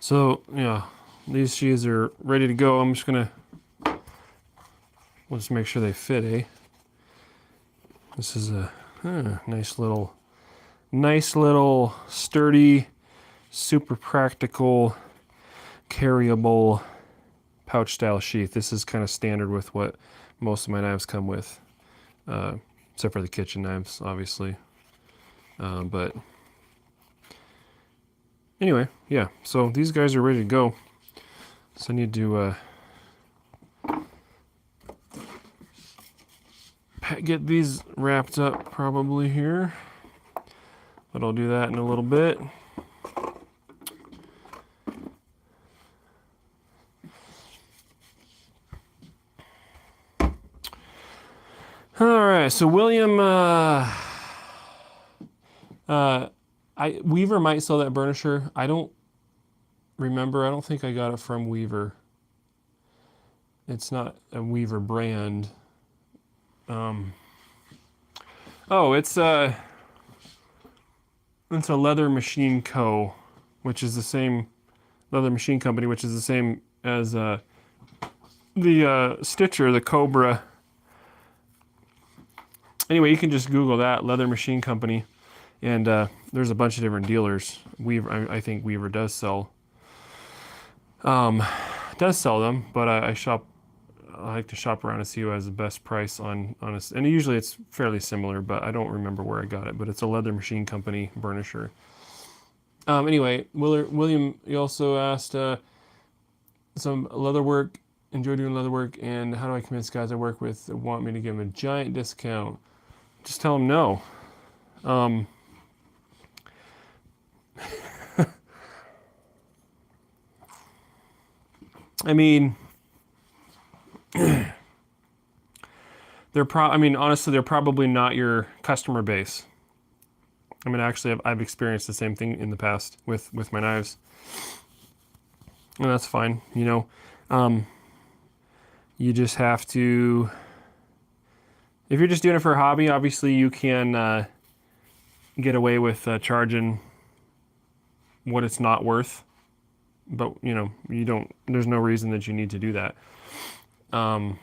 A: So yeah, these sheaths are ready to go. I'm just gonna, let's make sure they fit, eh? This is a nice little sturdy, super practical, carryable pouch style sheath. This is kind of standard with what most of my knives come with, except for the kitchen knives, obviously. But anyway, yeah, so these guys are ready to go. So I need to get these wrapped up probably here, but I'll do that in a little bit. All right, so William, Weaver might sell that burnisher. I don't remember. I don't think I got it from Weaver. It's not a Weaver brand. Oh, it's a Leather Machine Co., which is the same Leather Machine Company, which is the same as the Stitcher, the Cobra. Anyway, you can just Google that, Leather Machine Company, and there's a bunch of different dealers. Weaver, I think Weaver does sell them, but I like to shop around and see who has the best price on a, and usually it's fairly similar, but I don't remember where I got it, but it's a Leather Machine Company burnisher. Anyway, William, you also asked some leather work, enjoy doing leather work, and how do I convince guys I work with that want me to give them a giant discount? Just tell them no. I mean, honestly, they're probably not your customer base. I mean, actually, I've experienced the same thing in the past with my knives, and that's fine. You just have to, if you're just doing it for a hobby, obviously you can get away with charging what it's not worth, but you don't, there's no reason that you need to do that. And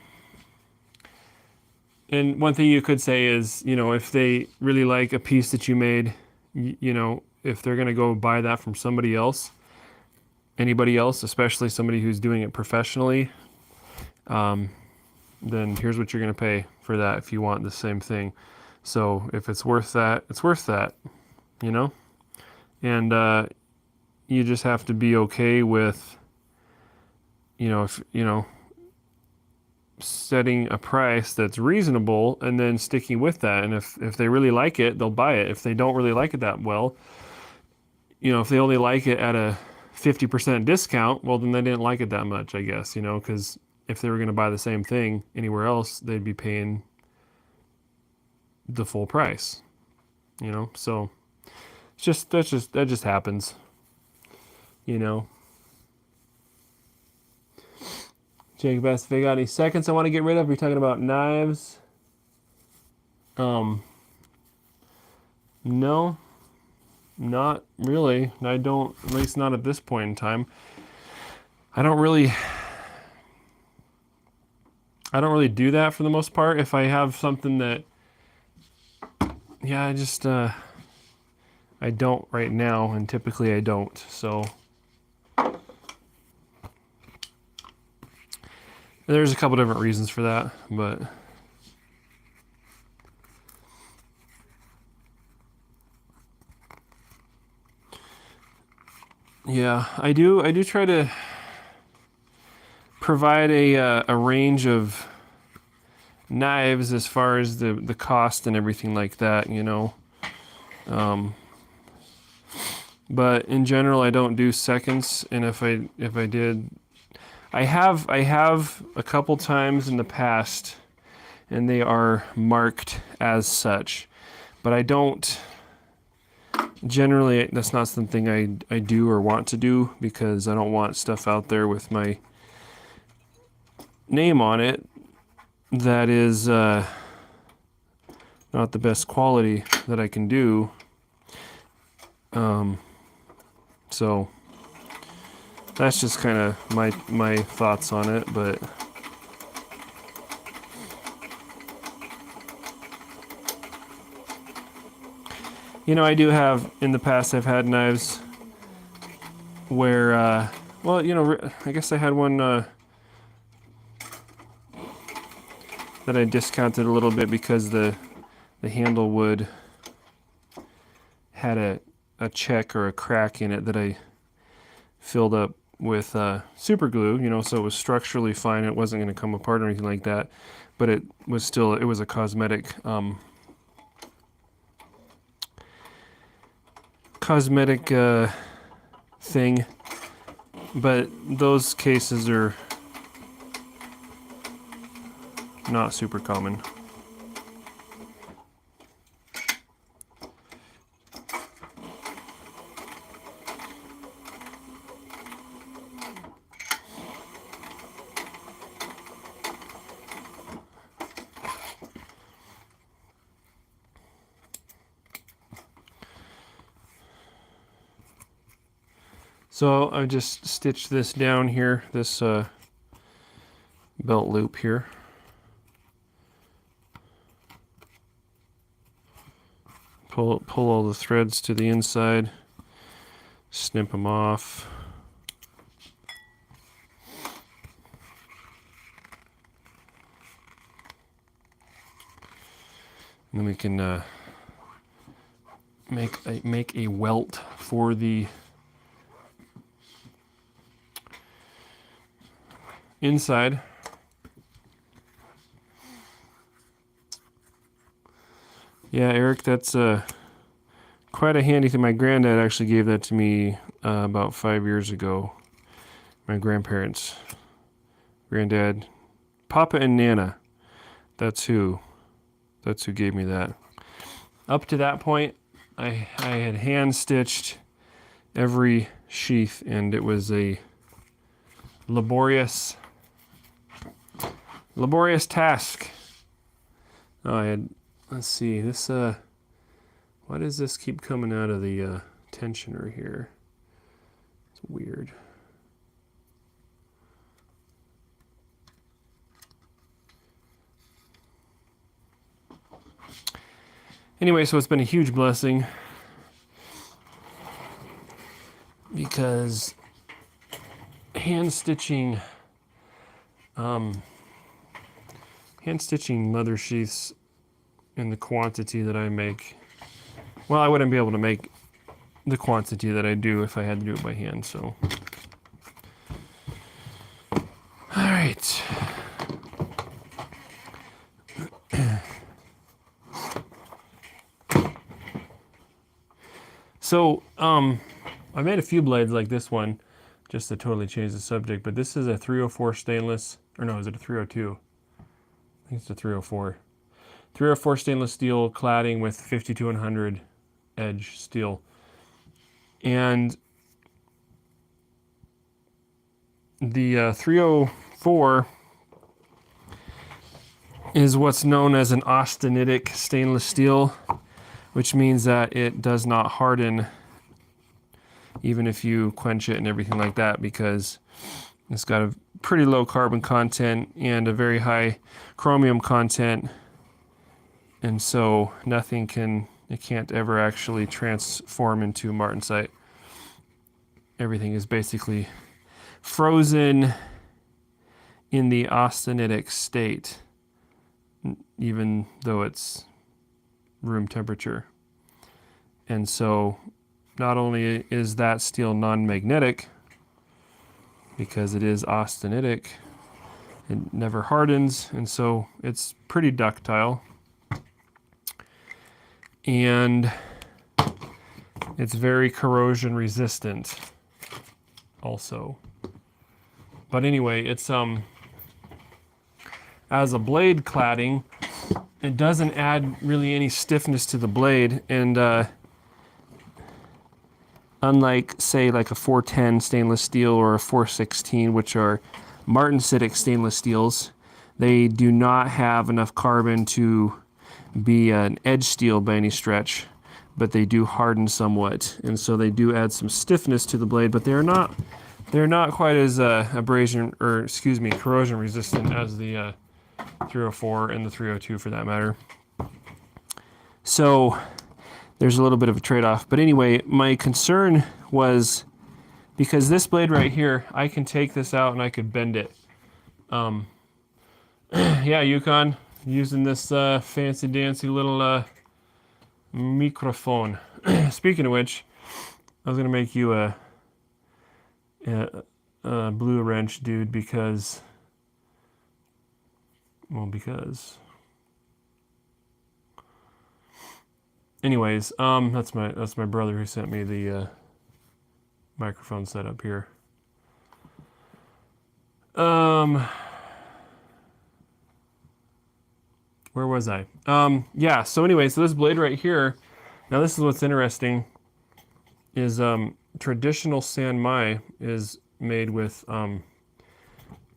A: one thing you could say is, if they really like a piece that you made, if they're going to go buy that from somebody else, anybody else, especially somebody who's doing it professionally, then here's what you're going to pay for that if you want the same thing. So if it's worth that, it's worth that, and you just have to be okay with, setting a price that's reasonable and then sticking with that. And if they really like it, they'll buy it. If they don't really like it that well, if they only like it at a 50% discount, well, then they didn't like it that much, I guess, because if they were going to buy the same thing anywhere else, they'd be paying the full price, so that just happens, Jacob asked if I got any seconds I want to get rid of. You're talking about knives. No, not really. I don't, at least not at this point in time. I don't really do that for the most part. If I have something that, I just, I don't right now, and typically I don't, so. There's a couple different reasons for that, but yeah, I do try to provide a range of knives as far as the cost and everything like that, but in general I don't do seconds, and if I did, I have a couple times in the past, and they are marked as such, but I don't generally, that's not something I do or want to do, because I don't want stuff out there with my name on it that is not the best quality that I can do. So that's just kind of my thoughts on it, but you know, I do have, in the past, I've had knives where, well, you know, I guess I had one that I discounted a little bit because the handle wood had a check or a crack in it that I filled up with super glue, you know, so it was structurally fine. It wasn't going to come apart or anything like that, but it was a cosmetic thing. But those cases are not super common. So I just stitched this down here, this belt loop here. Pull all the threads to the inside, snip them off. And then we can make a welt for the inside. Yeah, Eric, that's quite a handy thing. My granddad actually gave that to me about 5 years ago. My grandparents, granddad, Papa and Nana, that's who gave me that. Up to that point, I had hand stitched every sheath, and it was a laborious task. Oh, I had, let's see, this why does this keep coming out of the tensioner here? It's weird. Anyway, so it's been a huge blessing because hand stitching leather sheaths in the quantity that I make, well, I wouldn't be able to make the quantity that I do if I had to do it by hand, so. All right. So, I made a few blades like this one, just to totally change the subject, but this is a 304 stainless, or no, is it a 302? I think it's a 304. 304 stainless steel cladding with 5200 edge steel. And the 304 is what's known as an austenitic stainless steel, which means that it does not harden even if you quench it and everything like that, because it's got a pretty low carbon content and a very high chromium content, and so it can't ever actually transform into martensite. Everything is basically frozen in the austenitic state, even though it's room temperature. And so not only is that steel non-magnetic, because it is austenitic, it never hardens, and so it's pretty ductile. And it's very corrosion resistant also. But anyway, it's as a blade cladding, it doesn't add really any stiffness to the blade, and unlike, say, like a 410 stainless steel or a 416, which are martensitic stainless steels, they do not have enough carbon to be an edge steel by any stretch, but they do harden somewhat, and so they do add some stiffness to the blade, but they're they're not quite as corrosion resistant as the 304 and the 302 for that matter. So there's a little bit of a trade-off. But anyway, my concern was because this blade right here, I can take this out and I could bend it. Yeah, Yukon, using this fancy dancy little microphone. Speaking of which, I was gonna make you a blue wrench, dude, because anyways, that's my brother who sent me the microphone setup here. Where was I? Yeah, so anyway, so this blade right here, now this is what's interesting, is traditional Sanmai is made with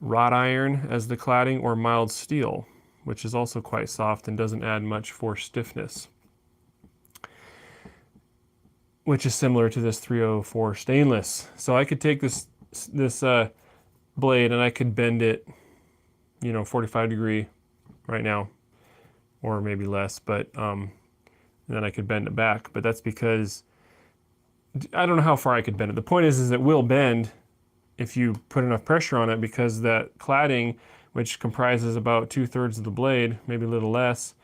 A: wrought iron as the cladding or mild steel, which is also quite soft and doesn't add much for stiffness, which is similar to this 304 stainless. So I could take this blade and I could bend it, 45 degree right now, or maybe less, but then I could bend it back. But that's because I don't know how far I could bend it. The point is it will bend if you put enough pressure on it, because that cladding, which comprises about 2/3 of the blade, maybe a little less,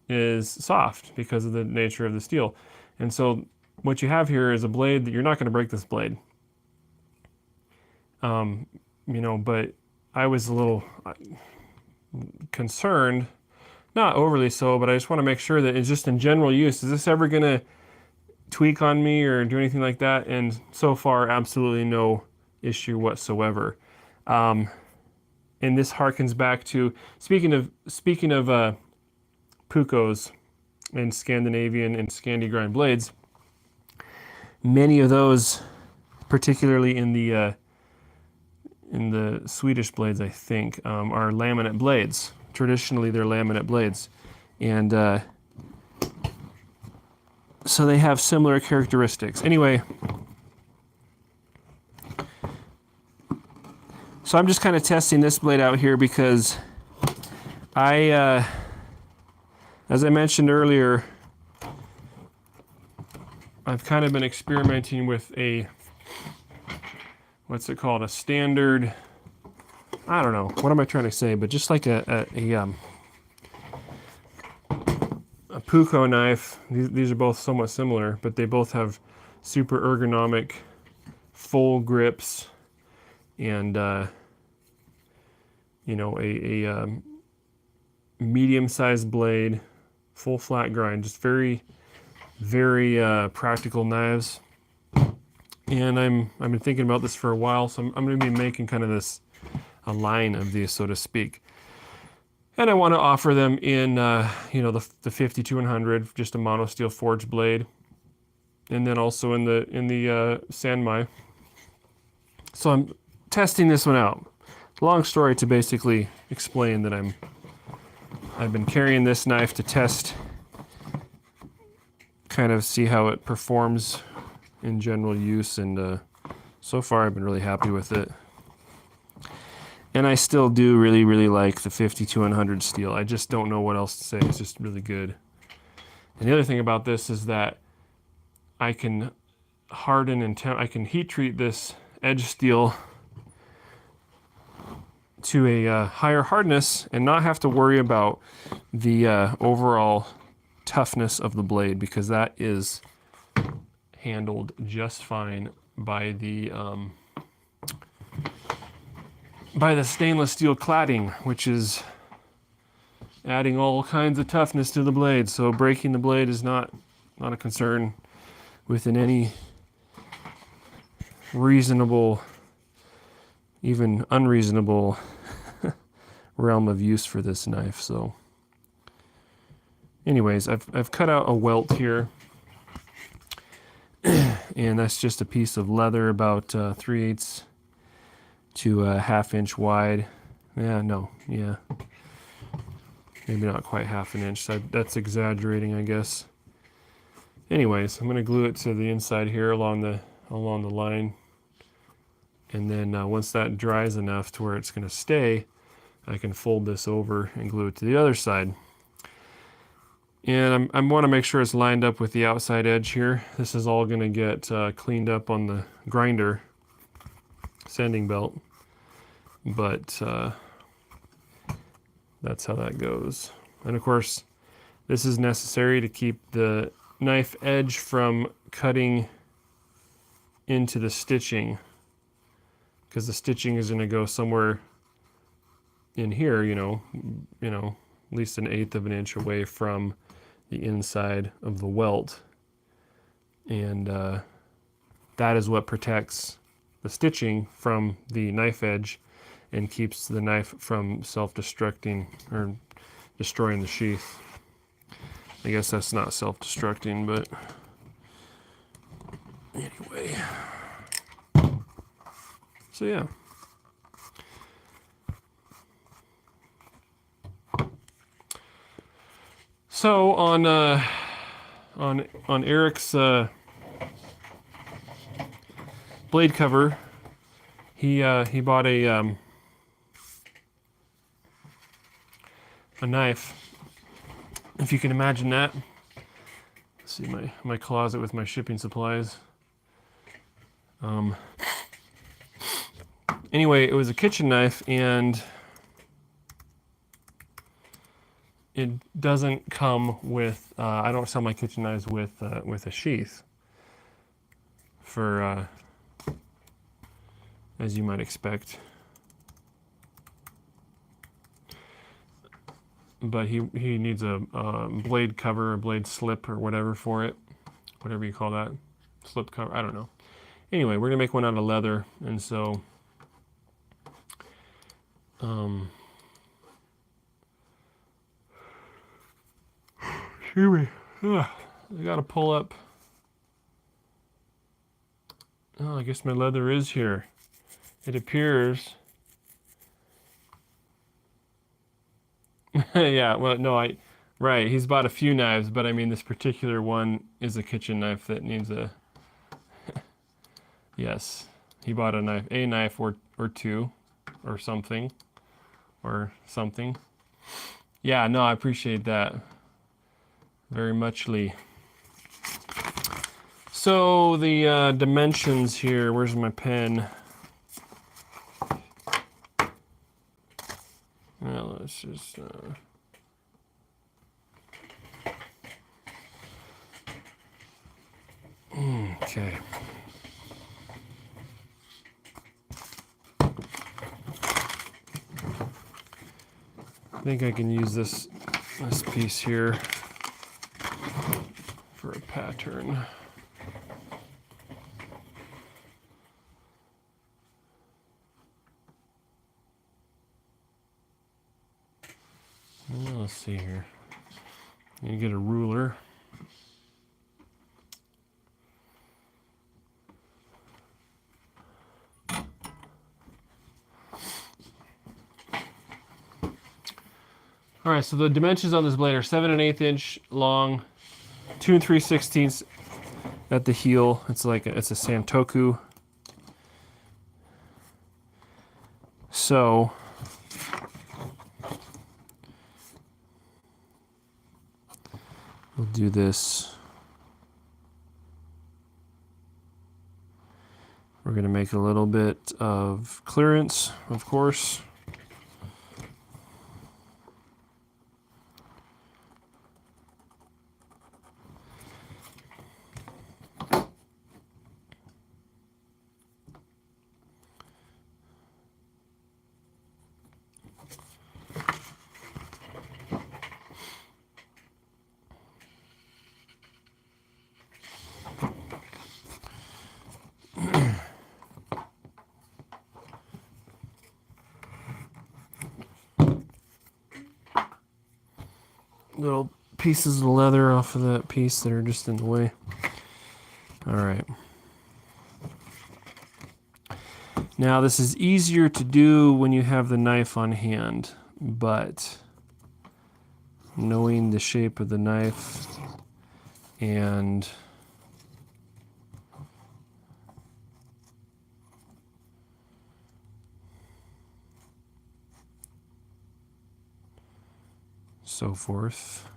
A: is soft because of the nature of the steel. And so what you have here is a blade that you're not going to break this blade. But I was a little concerned, not overly so, but I just want to make sure that it's just in general use. Is this ever going to tweak on me or do anything like that? And so far, absolutely no issue whatsoever. And this harkens back to, speaking of Puukos and Scandinavian and Scandi grind blades, many of those, particularly in the Swedish blades, I think, are laminate blades. Traditionally, they're laminate blades. And so they have similar characteristics. Anyway, so I'm just kind of testing this blade out here because as I mentioned earlier, I've kind of been experimenting with what's it called? A standard, I don't know, what am I trying to say? But just like a Puukko knife. These are both somewhat similar, but they both have super ergonomic full grips and a medium-sized blade, full flat grind, just very, very practical knives. And I've been thinking about this for a while, so I'm going to be making kind of a line of these, so to speak. And I want to offer them in, the 52-100, just a mono steel forged blade, and then also in the Sanmai. So I'm testing this one out. Long story to basically explain that I've been carrying this knife to test, kind of see how it performs in general use, and so far I've been really happy with it. And I still do really, really like the 52-100 steel. I just don't know what else to say. It's just really good. And the other thing about this is that I can harden and I can heat treat this edge steel to a higher hardness and not have to worry about the overall toughness of the blade, because that is handled just fine by the stainless steel cladding, which is adding all kinds of toughness to the blade. So breaking the blade is not a concern within any reasonable, even unreasonable realm of use for this knife. So anyways, I've cut out a welt here, and that's just a piece of leather about 3/8 to a 1/2 inch wide. Maybe not quite 1/2 inch. That's exaggerating, I guess. Anyways, I'm going to glue it to the inside here along the line, And then once that dries enough to where it's going to stay, I can fold this over and glue it to the other side. And I want to make sure it's lined up with the outside edge here. This is all going to get cleaned up on the grinder sanding belt. But that's how that goes. And of course, this is necessary to keep the knife edge from cutting into the stitching, because the stitching is going to go somewhere in here, you know, at least 1/8 of an inch away from the inside of the welt. And that is what protects the stitching from the knife edge and keeps the knife from self-destructing or destroying the sheath. I guess that's not self-destructing, but anyway. So yeah. So on Eric's blade cover, he bought a knife. If you can imagine that. Let's see my closet with my shipping supplies. Anyway, it was a kitchen knife, and it doesn't come with. I don't sell my kitchen knives with a sheath. For as you might expect. But he needs a blade cover, a blade slip, or whatever for it. Whatever you call that. Slip cover, I don't know. Anyway, we're going to make one out of leather, and so excuse me. I got to pull up. Oh, I guess my leather is here. It appears. Yeah, well, no, right, he's bought a few knives, but I mean, this particular one is a kitchen knife that needs a, yes, he bought a knife or two, or something. Yeah, no, I appreciate that very muchly. So the dimensions here, where's my pen? Well, let's just okay. I think I can use this piece here for a pattern. Well, let's see here. You get a ruler. All right, so the dimensions on this blade are 7 1/8 inch long, 2 3/16 at the heel. It's like it's a Santoku. So we'll do this. We're going to make a little bit of clearance, of course. Little pieces of leather off of that piece that are just in the way. All right. Now this is easier to do when you have the knife on hand, but knowing the shape of the knife and so forth.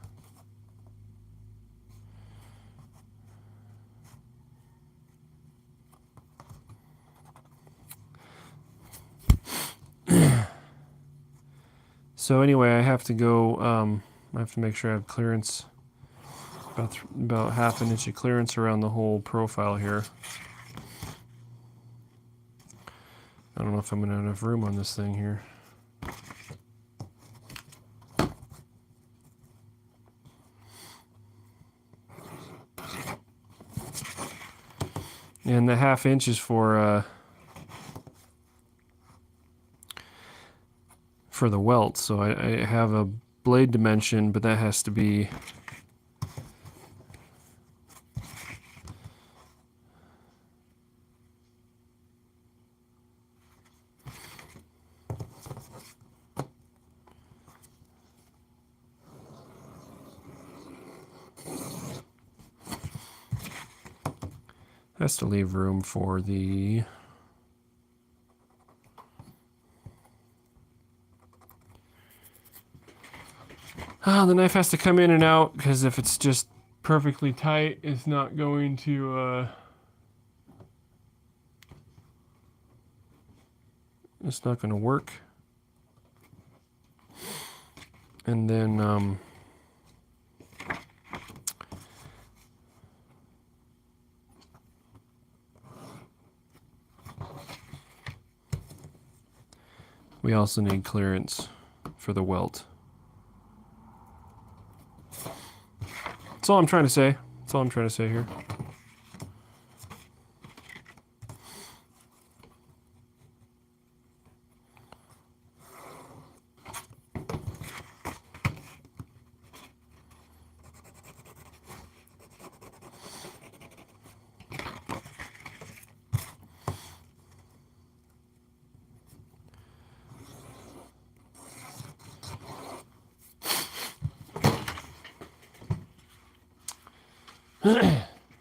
A: So anyway, I have to go, I have to make sure I have clearance, about half an inch of clearance around the whole profile here. I don't know if I'm going to have enough room on this thing here. And the half inch is for the welt, so I have a blade dimension, but that has to be has to leave room for the the knife has to come in and out, because if it's just perfectly tight, it's not going to work. And then we also need clearance for the welt. That's all I'm trying to say. That's all I'm trying to say here.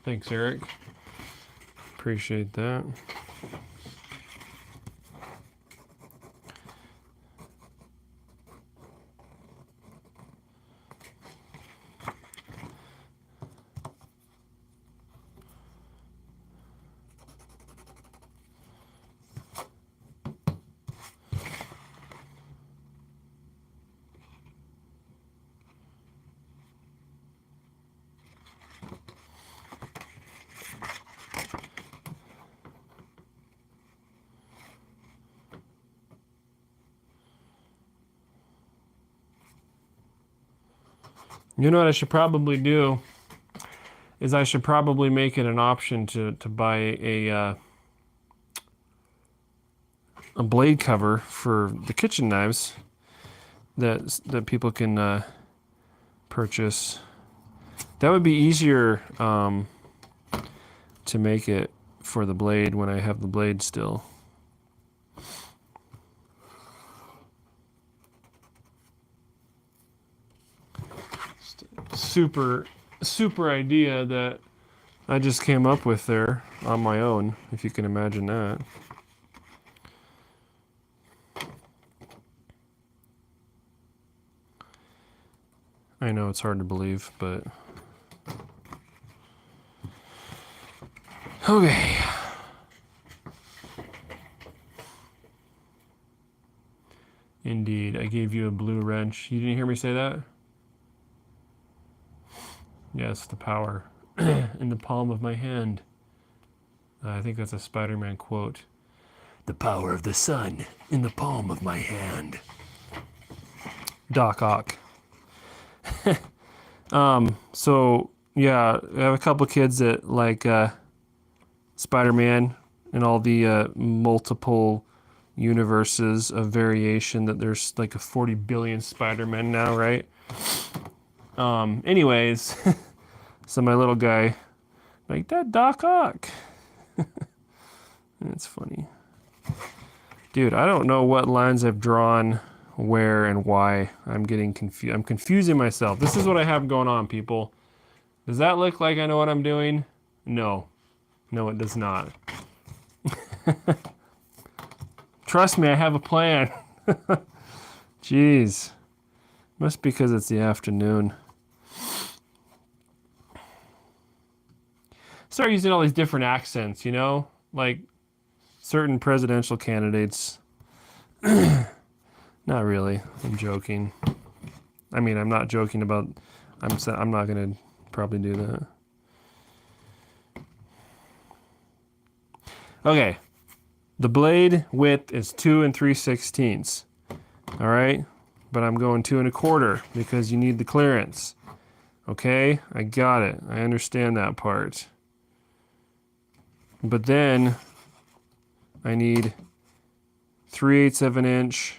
A: Thanks, Eric. Appreciate that. You know what I should probably do is I should probably make it an option to buy a blade cover for the kitchen knives that people can purchase. That would be easier to make it for the blade when I have the blade still. Super idea that I just came up with there on my own, if you can imagine that. I know it's hard to believe, but okay. Indeed, I gave you a blue wrench. You didn't hear me say that? Yes, the power in the palm of my hand. I think that's a Spider-Man quote. The power of the sun in the palm of my hand. Doc Ock. So yeah, I have a couple kids that like Spider-Man and all the multiple universes of variation, that there's like a 40 billion Spider-Man now, right? Anyways, so my little guy, like, that Doc Ock. It's funny. Dude, I don't know what lines I've drawn where and why. I'm getting confused. I'm confusing myself. This is what I have going on, people. Does that look like I know what I'm doing? No. No, it does not. Trust me, I have a plan. Jeez. Must be because it's the afternoon. Start using all these different accents, you know? Like certain presidential candidates. Not really. I'm joking. I mean, I'm not joking about... I'm not going to probably do that. Okay. The blade width is 2 3/16. All right? But I'm going 2 1/4 because you need the clearance. Okay? I got it. I understand that part. But then I need 3/8 of an inch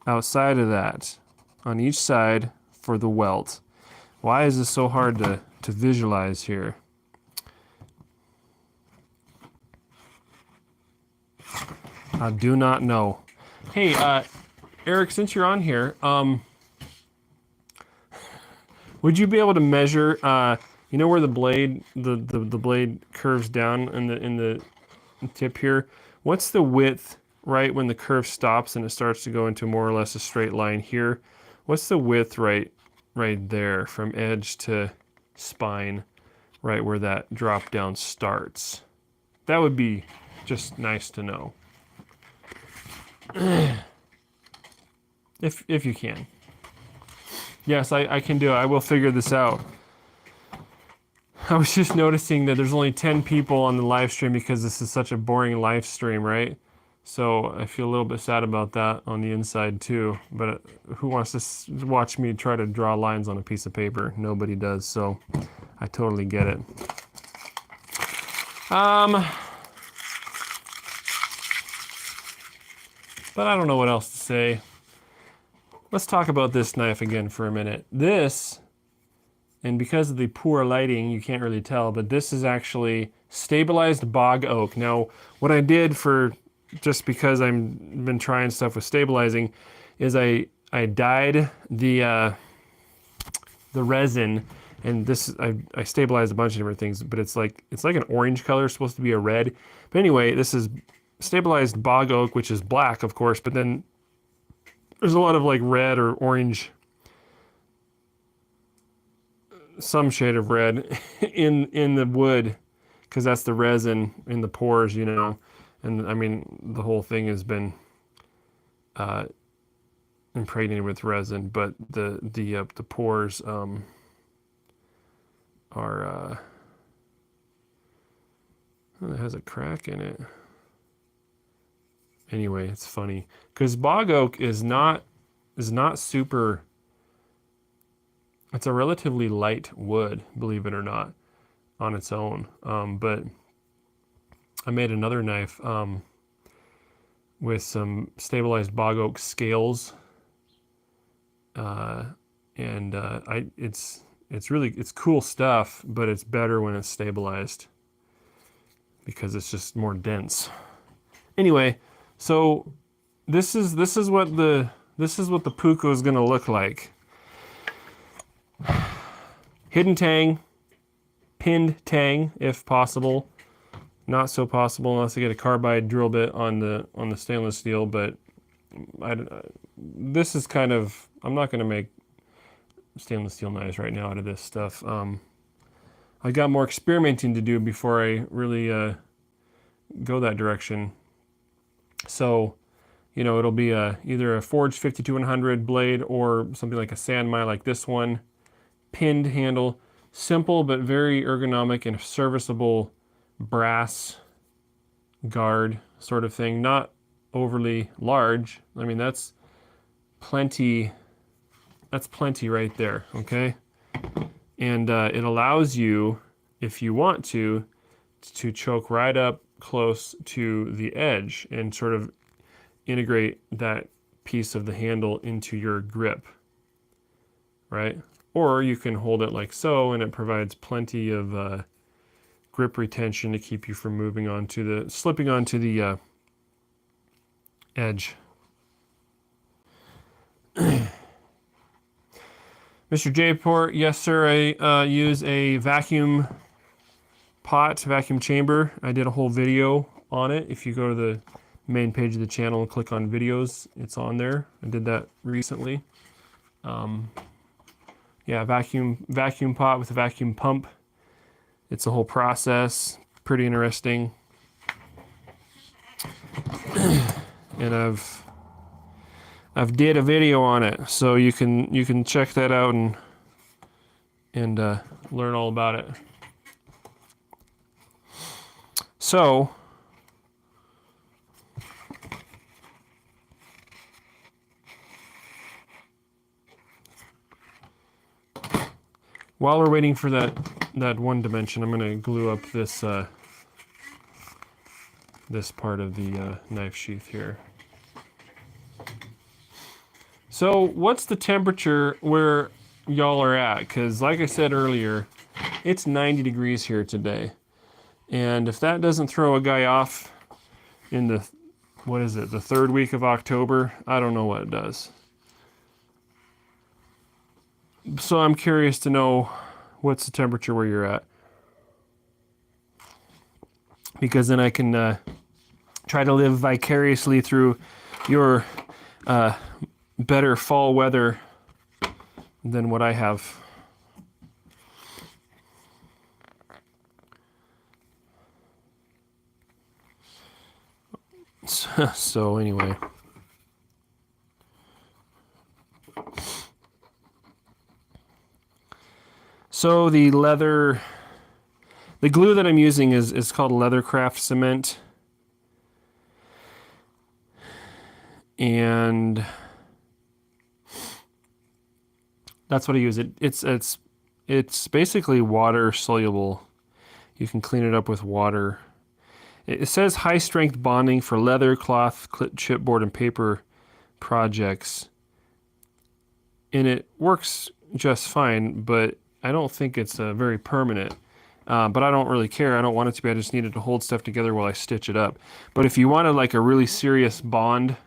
A: outside of that on each side for the welt. Why is this so hard to visualize here? I do not know. Hey, Eric, since you're on here, would you be able to measure, you know where the blade, the blade curves down in the tip here? What's the width right when the curve stops and it starts to go into more or less a straight line here? What's the width right there from edge to spine, right where that drop down starts? That would be just nice to know. If you can. Yes, I can do it. I will figure this out. I was just noticing that there's only 10 people on the live stream because this is such a boring live stream, right? So I feel a little bit sad about that on the inside too. But who wants to watch me try to draw lines on a piece of paper? Nobody does, so I totally get it. But I don't know what else to say. Let's talk about this knife again for a minute. This, and because of the poor lighting, you can't really tell, but this is actually stabilized bog oak. Now, what I did for, just because I've been trying stuff with stabilizing, is I dyed the resin, and this I stabilized a bunch of different things, but it's like an orange color, it's supposed to be a red. But anyway, this is stabilized bog oak, which is black, of course, but then there's a lot of like red or orange, some shade of red in the wood, because that's the resin in the pores, you know. And I mean, the whole thing has been impregnated with resin, but the pores are it has a crack in it. Anyway, it's funny because bog oak is not super. It's a relatively light wood, believe it or not, on its own. But I made another knife with some stabilized bog oak scales, and it's cool stuff, but it's better when it's stabilized because it's just more dense. Anyway. So this is what the Puukko is gonna look like. Hidden tang, pinned tang if possible. Not so possible unless I get a carbide drill bit on the stainless steel. But this is kind of, I'm not gonna make stainless steel knives right now out of this stuff. I got more experimenting to do before I really go that direction. So, you know, it'll be either a forged 52-100 blade or something like a Sanmai like this one. Pinned handle. Simple but very ergonomic and serviceable brass guard sort of thing. Not overly large. I mean, that's plenty right there, okay? And it allows you, if you want to choke right up close to the edge and sort of integrate that piece of the handle into your grip, right? Or you can hold it like so, and it provides plenty of grip retention to keep you from slipping onto the edge. Mr. J-Port, yes sir, I use a vacuum chamber. I did a whole video on it. If you go to the main page of the channel and click on videos, it's on there. I did that recently. Yeah, vacuum pot with a vacuum pump. It's a whole process. Pretty interesting. And I've did a video on it, so you can check that out and learn all about it. So while we're waiting for that one dimension, I'm going to glue up this this part of the knife sheath here. So what's the temperature where y'all are at? Because like I said earlier, it's 90 degrees here today. And if that doesn't throw a guy off in the, what is it, the third week of October, I don't know what it does. So I'm curious to know what's the temperature where you're at. Because then I can try to live vicariously through your better fall weather than what I have. So anyway. So the glue that I'm using is called Leathercraft cement. And that's what I use. It's basically water soluble. You can clean it up with water. It says high strength bonding for leather, cloth, chipboard, and paper projects. And it works just fine, but I don't think it's very permanent. But I don't really care. I don't want it to be. I just need it to hold stuff together while I stitch it up. But if you wanted like a really serious bond,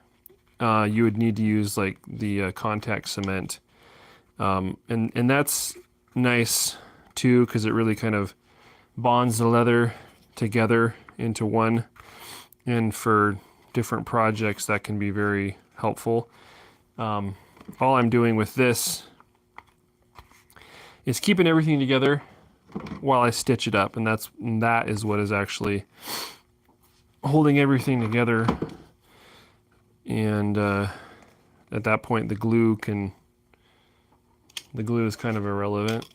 A: you would need to use like the contact cement. And that's nice too, because it really kind of bonds the leather together into one. And for different projects, that can be very helpful. All I'm doing with this is keeping everything together while I stitch it up, and that is what is actually holding everything together. And at that point, the glue is kind of irrelevant.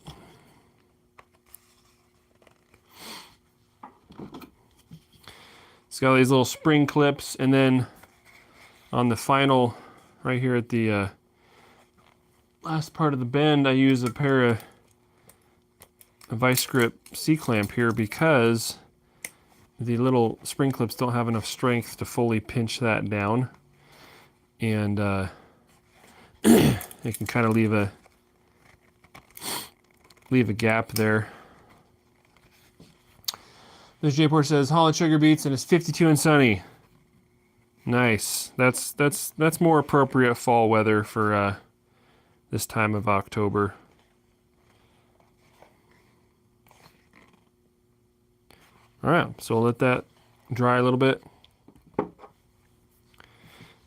A: It's got these little spring clips, and then on the final, right here at the last part of the bend, I use a pair of vice grip C-clamp here because the little spring clips don't have enough strength to fully pinch that down, and it can kind of leave a gap there. This J-Port says Holland Sugar Beets and it's 52 and sunny. Nice. That's more appropriate fall weather for this time of October. All right, so I'll let that dry a little bit.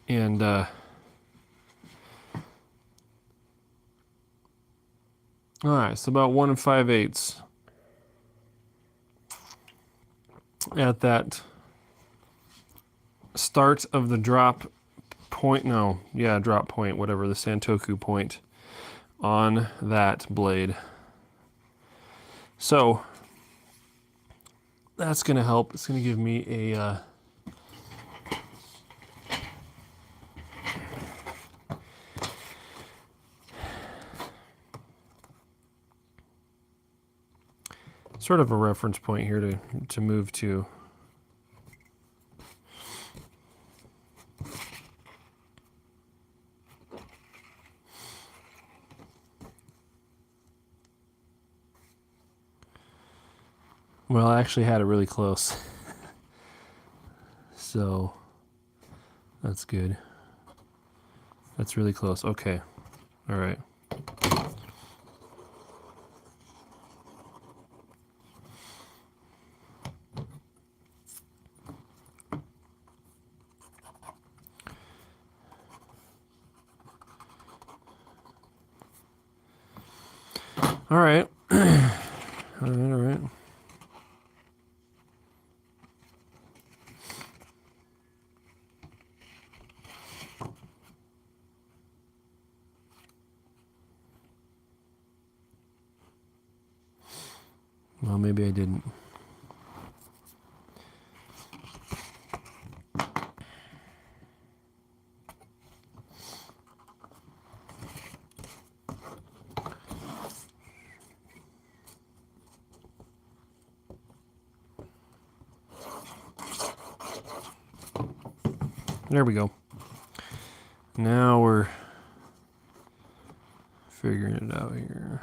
A: And all right, so about 1 5/8 at that start of the drop point. No, yeah, drop point, whatever, the Santoku point on that blade. So that's going to help. It's going to give me a sort of a reference point here to move to. Well, I actually had it really close. So that's good. That's really close. Okay. All right. All right. All right. Well, maybe I didn't. There we go. Now we're figuring it out here.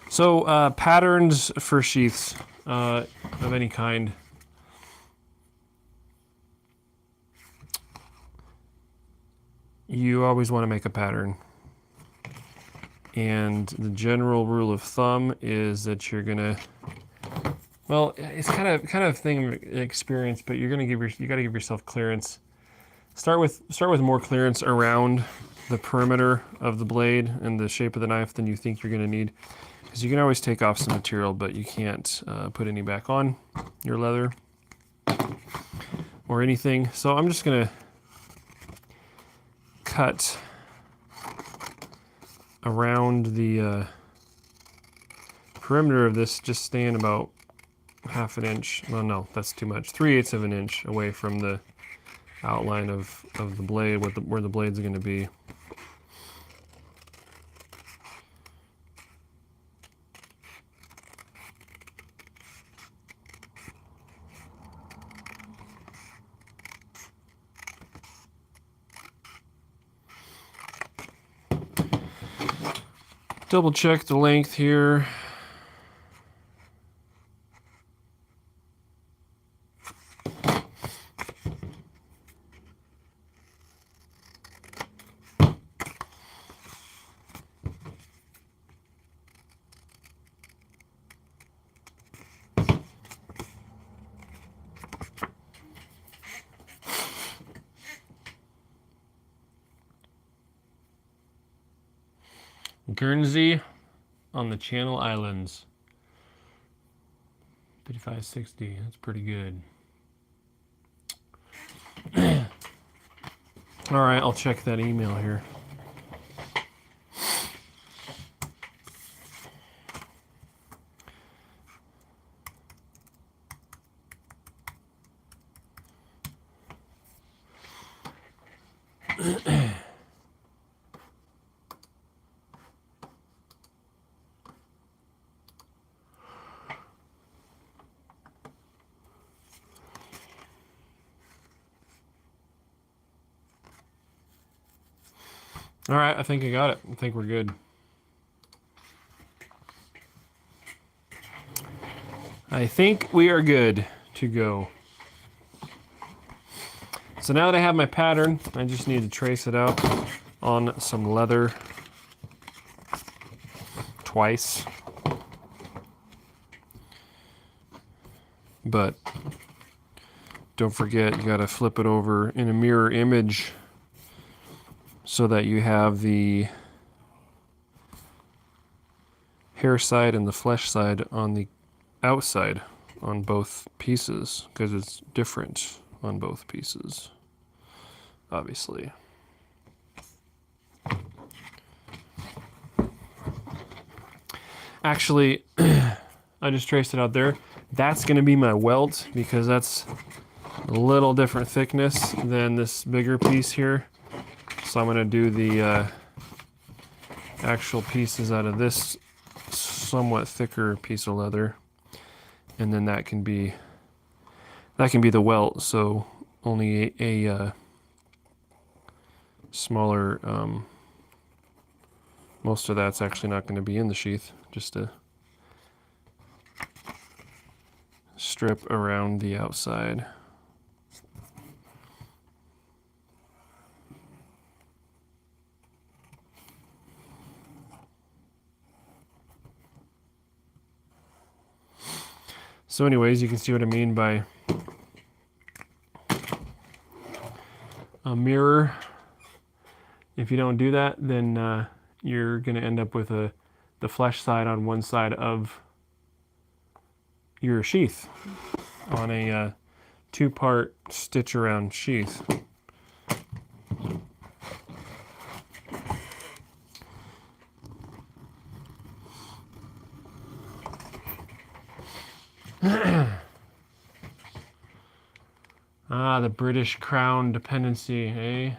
A: So patterns for sheaths of any kind. You always want to make a pattern. And the general rule of thumb is that you're gonna, well, it's kind of thing of experience, but you gotta give yourself clearance. Start with more clearance around the perimeter of the blade and the shape of the knife than you think you're gonna need, because you can always take off some material, but you can't put any back on your leather or anything. So I'm just gonna cut around the perimeter of this, just staying about half an inch. Well, no, that's too much. 3/8 of an inch away from the outline of the blade, where the blade's going to be. Double check the length here. Guernsey on the Channel Islands. 5560. That's pretty good. All right, I'll check that email here. All right, I think I got it. I think we're good. I think we are good to go. So now that I have my pattern, I just need to trace it out on some leather twice. But don't forget, you gotta flip it over in a mirror image so that you have the hair side and the flesh side on the outside on both pieces, because it's different on both pieces, obviously. Actually, I just traced it out there. That's going to be my welt, because that's a little different thickness than this bigger piece here. So I'm going to do the actual pieces out of this somewhat thicker piece of leather, and then that can be the welt. So only a smaller, most of that's actually not going to be in the sheath, just a strip around the outside. So anyways, you can see what I mean by a mirror. If you don't do that, then you're going to end up with the flesh side on one side of your sheath on a two-part stitch around sheath. Ah, the British Crown dependency, eh?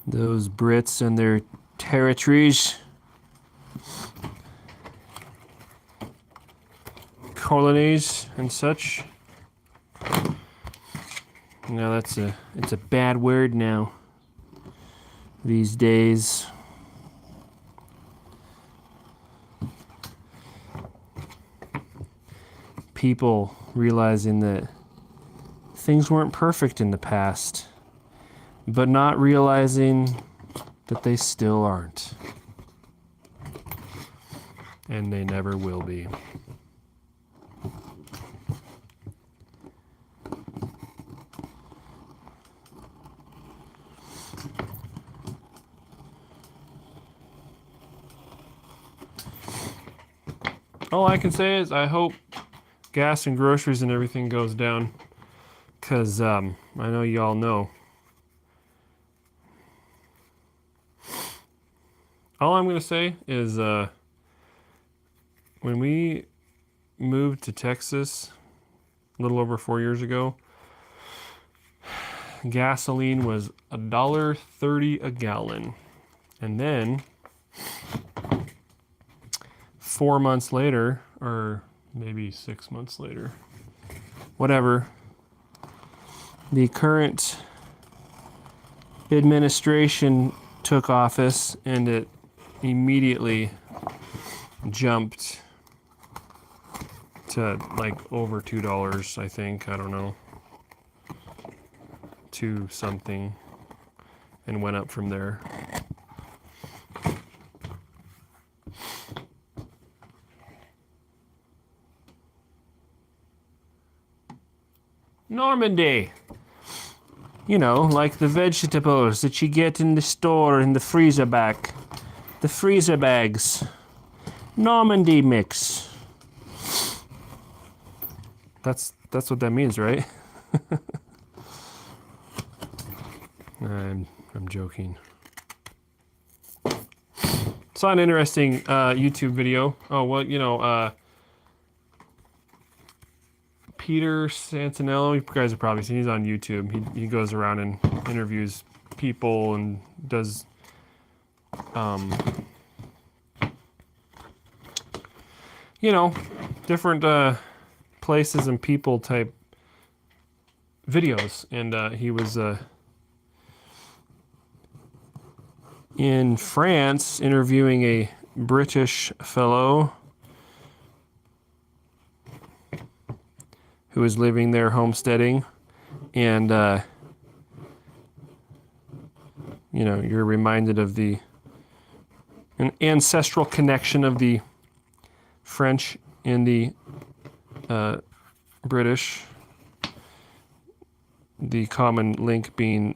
A: Those Brits and their territories, colonies and such. No, it's a bad word now these days. People realizing that things weren't perfect in the past, but not realizing that they still aren't. And they never will be. All I can say is I hope gas and groceries and everything goes down, because I know you all know. All I'm going to say is when we moved to Texas a little over 4 years ago, gasoline was $1.30 a gallon. And then 4 months later, or maybe 6 months later, whatever, the current administration took office and it immediately jumped to like over $2, I think, I don't know, to something, and went up from there. Normandy. You know, like the vegetables that you get in the store in the freezer bag. The freezer bags. Normandy mix. That's what that means, right? I'm joking. Saw an interesting YouTube video. Oh, well, you know, Peter Santinello, you guys have probably seen, he's on YouTube. He goes around and interviews people and does you know, different places and people type videos. And he was in France interviewing a British fellow who was living there homesteading, and you know, you're reminded of an ancestral connection of the French and the British, the common link being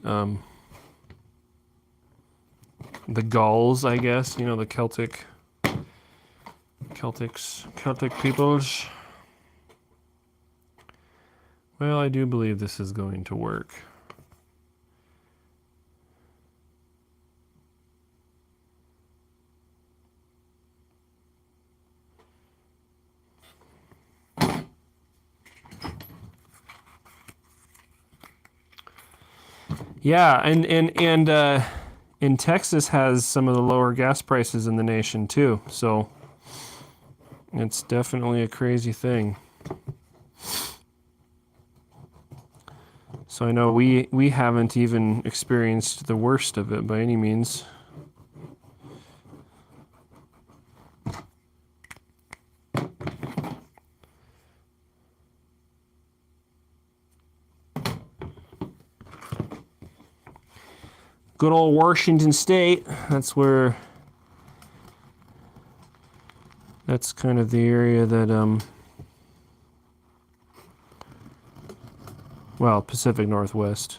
A: the Gauls, I guess, you know, the Celtic peoples. Well, I do believe this is going to work. Yeah, and Texas has some of the lower gas prices in the nation too, so it's definitely a crazy thing. So I know we haven't even experienced the worst of it by any means. Good old Washington State. That's kind of the area that, well, Pacific Northwest.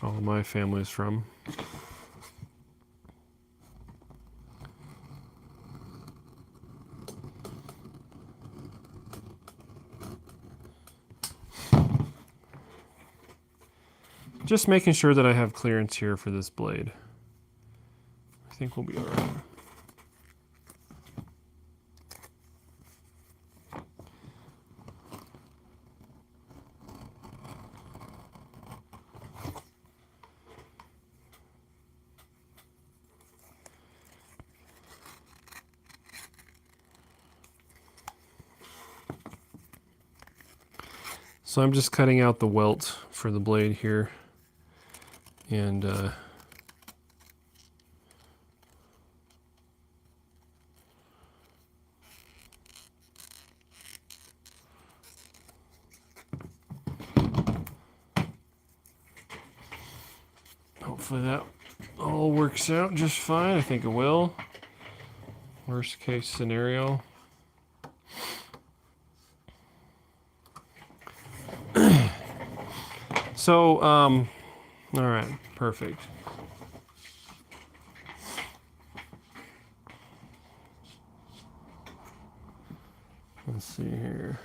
A: All my family's from. Just making sure that I have clearance here for this blade. I think we'll be all right. So I'm just cutting out the welt for the blade here. And hopefully that all works out just fine. I think it will. Worst case scenario. So, all right, perfect. Let's see here.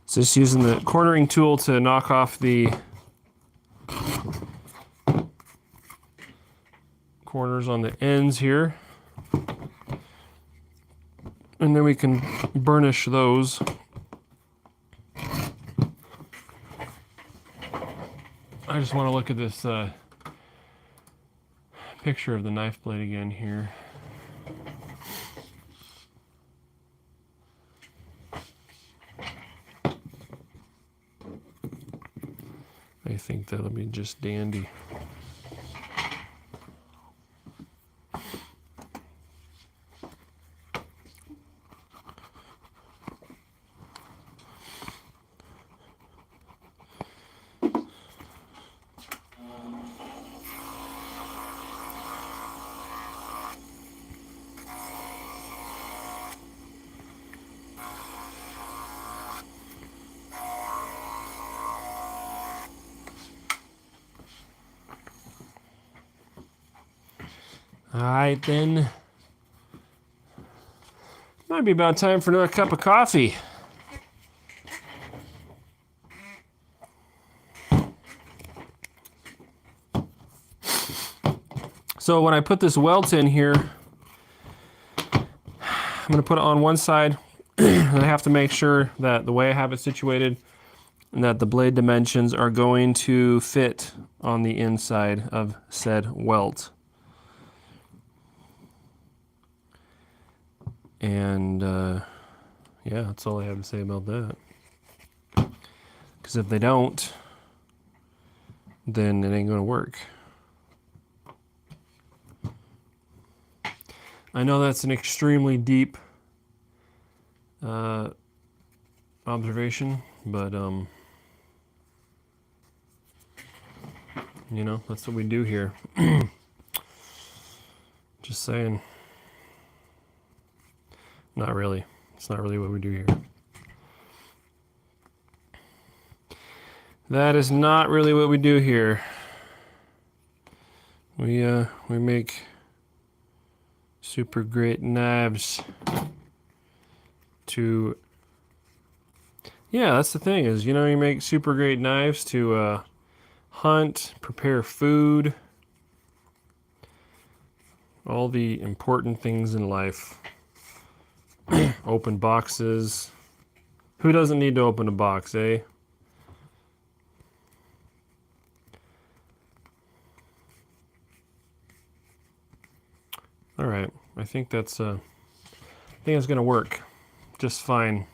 A: Just using the cornering tool to knock off the corners on the ends here. And then we can burnish those. I just want to look at this picture of the knife blade again here. I think that'll be just dandy. All right, then. Might be about time for another cup of coffee. So when I put this welt in here, I'm going to put it on one side. And I have to make sure that the way I have it situated, and that the blade dimensions are going to fit on the inside of said welt. And yeah, that's all I have to say about that. Because if they don't, then it ain't going to work. I know that's an extremely deep observation, but you know, that's what we do here. Just saying. Not really. It's not really what we do here. That is not really what we do here. We make super great knives to, yeah, that's the thing is, you know, you make super great knives to hunt, prepare food, all the important things in life. Open boxes. Who doesn't need to open a box, eh? All right, I think that's gonna work just fine.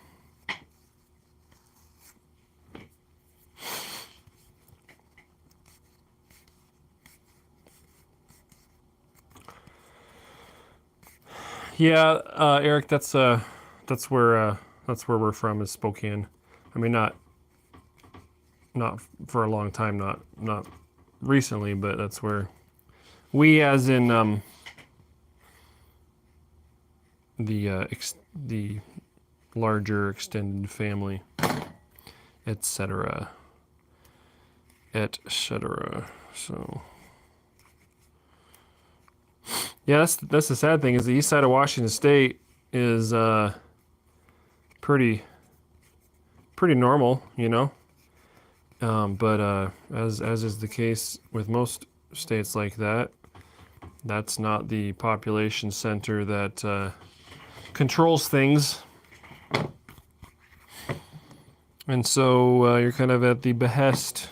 A: Yeah, Eric, that's where we're from, is Spokane. I mean, not for a long time, not recently, but that's where we, as in the larger extended family, etc., etc. So, yeah, that's the sad thing, is the east side of Washington State is pretty normal, you know. But as is the case with most states like that, that's not the population center that controls things, and so you're kind of at the behest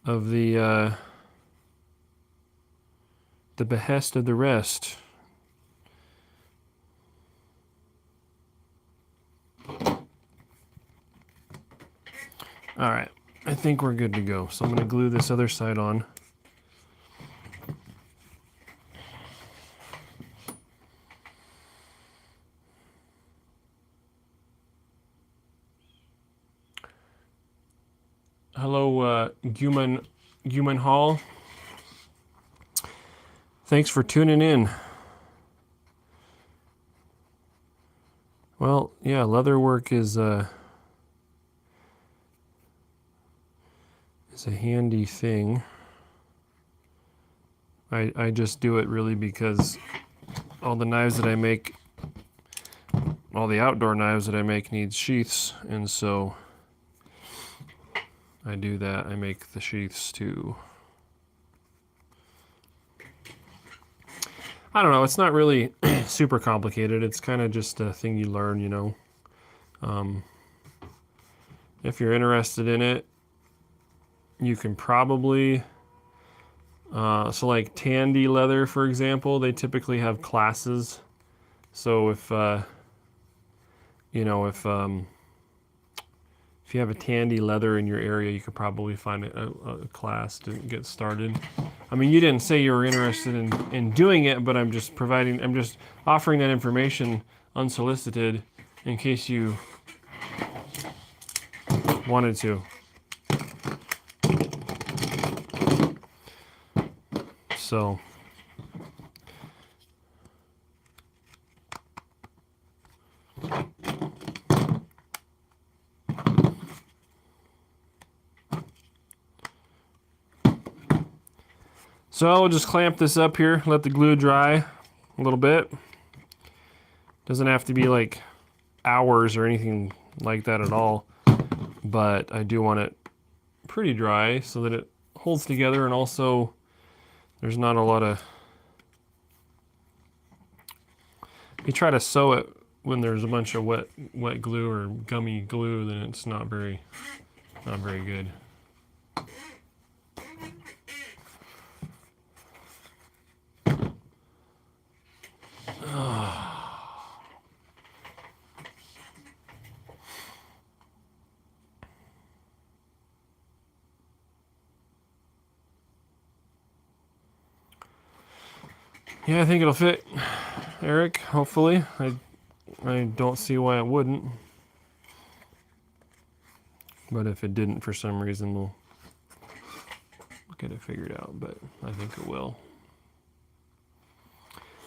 A: of the behest of the rest. All right, I think we're good to go. So I'm going to glue this other side on. Hello, Guman Hall. Thanks for tuning in. Well, yeah, leather work is a handy thing. I just do it really because all the knives that I make, all the outdoor knives that I make, need sheaths, and so I do that. I make the sheaths too. I don't know, it's not really super complicated. It's kind of just a thing you learn, you know. If you're interested in it, you can probably so like Tandy leather, for example, they typically have classes. So if you know, if you have a Tandy leather in your area, you could probably find a class to get started. I mean, you didn't say you were interested in doing it, but I'm just offering that information unsolicited in case you wanted to. So I'll just clamp this up here, let the glue dry a little bit. Doesn't have to be like hours or anything like that at all, but I do want it pretty dry so that it holds together, and also there's not a lot of... You try to sew it when there's a bunch of wet glue or gummy glue, then it's not very good. Yeah, I think it'll fit, Eric, hopefully. I don't see why it wouldn't. But if it didn't for some reason, we'll get it figured out, but I think it will.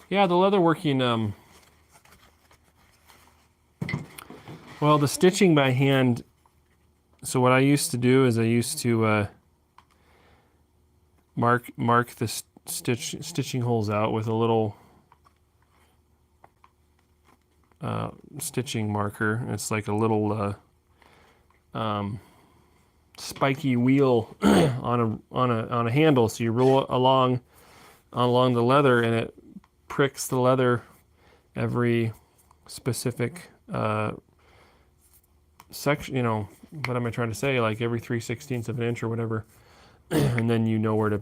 A: Yeah, the leatherworking, well, the stitching by hand, so what I used to do is I used to mark the stitching holes out with a little stitching marker. It's like a little spiky wheel on a handle. So you roll along the leather, and it pricks the leather every specific section. You know, what am I trying to say? Like every 3/16 of an inch or whatever, and then you know where to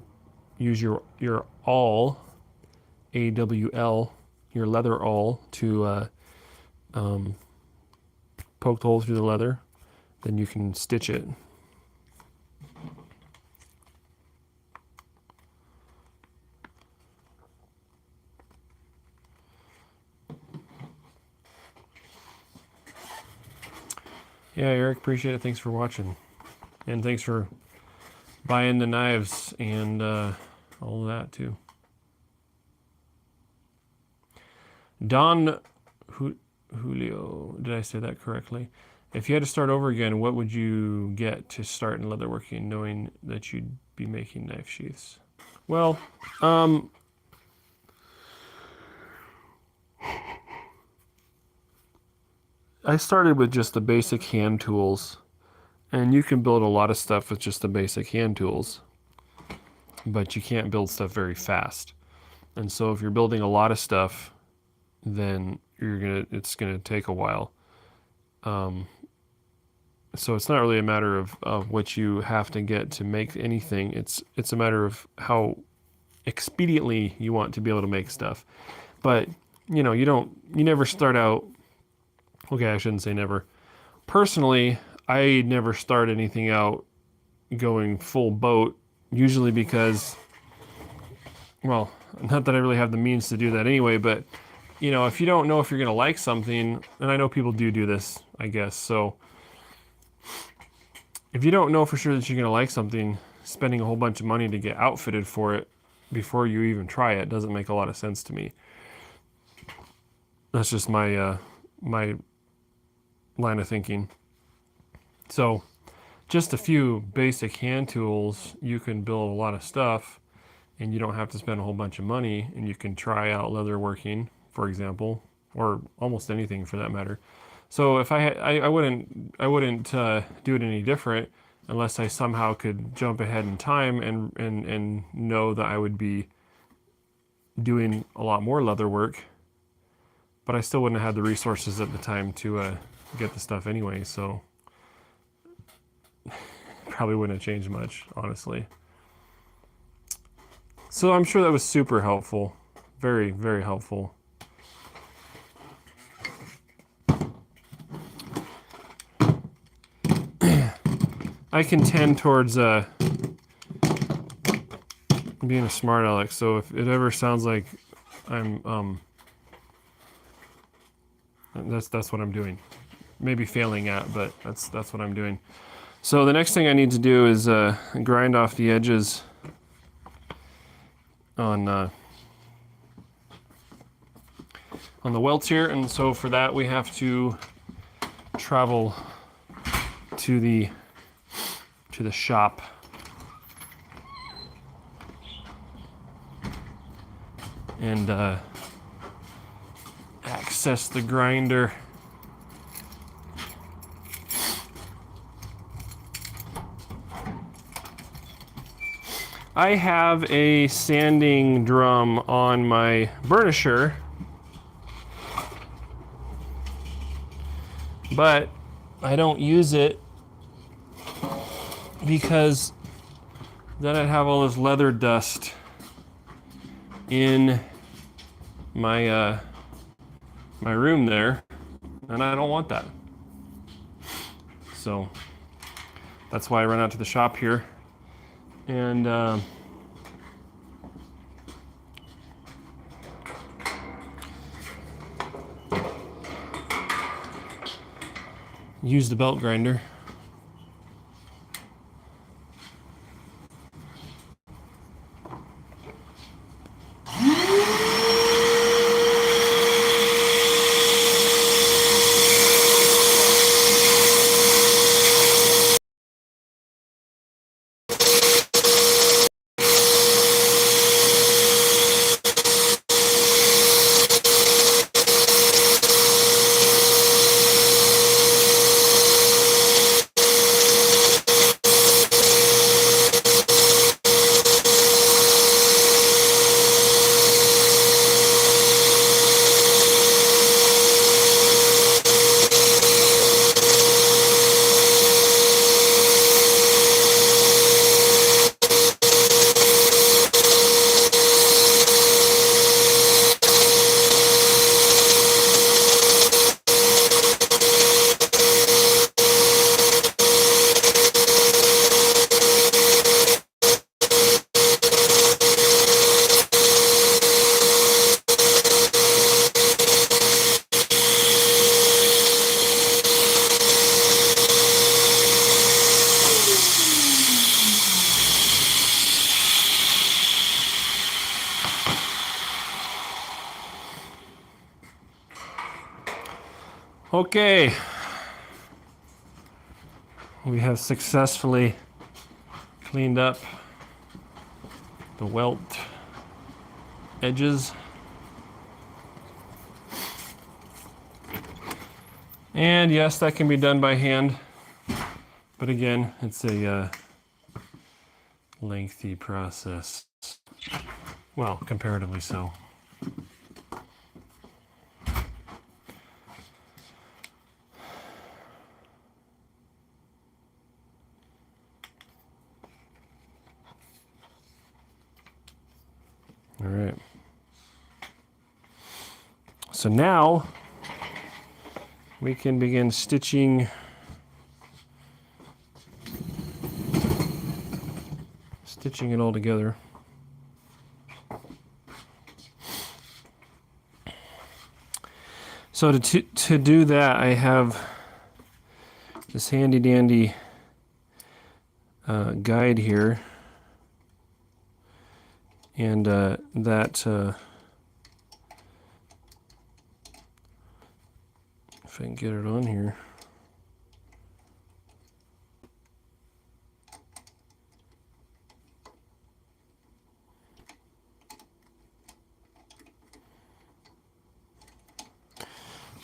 A: use your awl, AWL, your leather awl, to poke the hole through the leather. Then you can stitch it. Yeah, Eric, appreciate it. Thanks for watching. And thanks for buying the knives and all of that too. Don Julio, did I say that correctly? If you had to start over again, what would you get to start in leatherworking, knowing that you'd be making knife sheaths? Well, I started with just the basic hand tools, and you can build a lot of stuff with just the basic hand tools, but you can't build stuff very fast. And so if you're building a lot of stuff, then it's gonna take a while. So it's not really a matter of what you have to get to make anything. It's a matter of how expediently you want to be able to make stuff. But you never start out. Okay, I shouldn't say never. Personally, I never start anything out going full boat, usually because, well, not that I really have the means to do that anyway, but if you don't know if you're gonna like something, and I know people do this, I guess, so if you don't know for sure that you're gonna like something, spending a whole bunch of money to get outfitted for it before you even try it doesn't make a lot of sense to me. That's just my my line of thinking. So just a few basic hand tools, you can build a lot of stuff, and you don't have to spend a whole bunch of money, and you can try out leatherworking, for example, or almost anything for that matter. So if I wouldn't do it any different unless I somehow could jump ahead in time and know that I would be doing a lot more leather work, but I still wouldn't have had the resources at the time to get the stuff anyway, so probably wouldn't have changed much, honestly. So I'm sure that was super helpful. Very, very helpful. I can tend towards being a smart aleck, so if it ever sounds like I'm that's what I'm doing. Maybe failing at, but that's what I'm doing. So the next thing I need to do is grind off the edges on the welts here, and so for that we have to travel to the shop. And access the grinder. I have a sanding drum on my burnisher, but I don't use it because then I'd have all this leather dust in my my room there, and I don't want that. So that's why I run out to the shop here and use the belt grinder. Okay, we have successfully cleaned up the welt edges. And yes, that can be done by hand, but again, it's a lengthy process. Well, comparatively so. All right. So now we can begin stitching it all together. So to do that, I have this handy dandy guide here, and that if I can get it on here.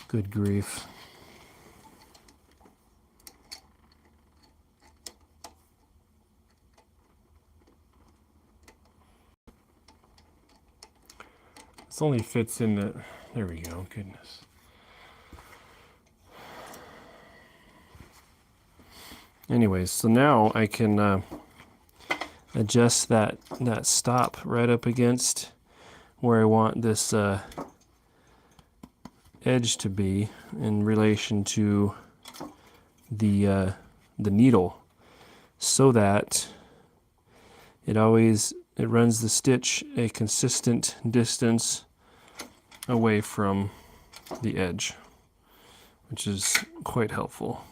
A: Good grief. This only fits in the, there we go, goodness. Anyways, so now I can adjust that stop right up against where I want this edge to be in relation to the needle, so that it runs the stitch a consistent distance away from the edge, which is quite helpful.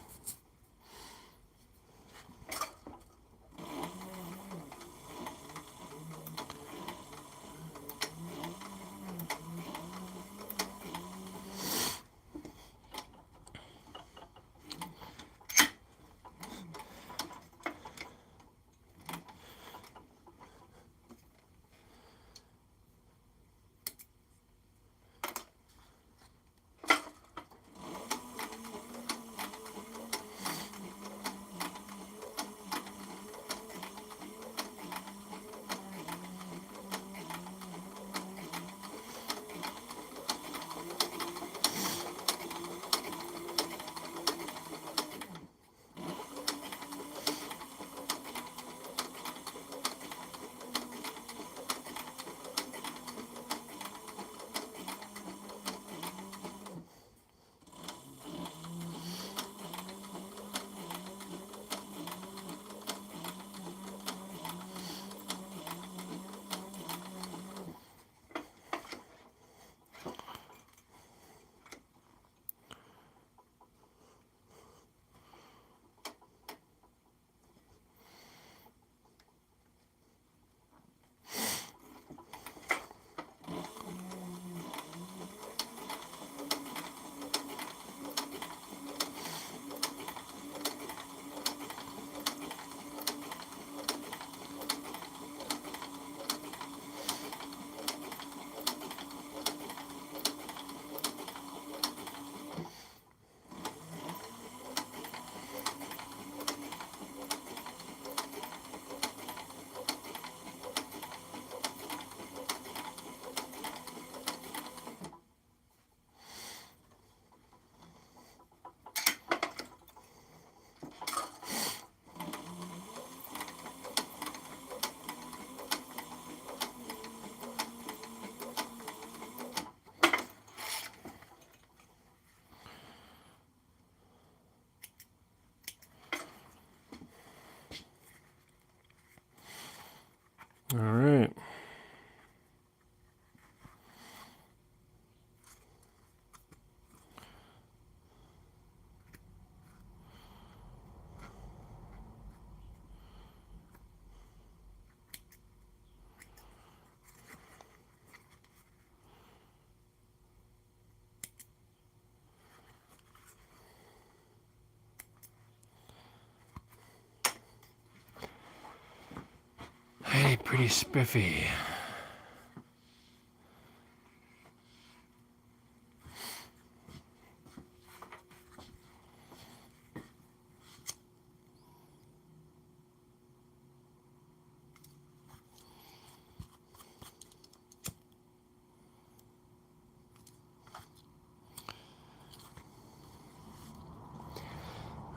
A: pretty spiffy.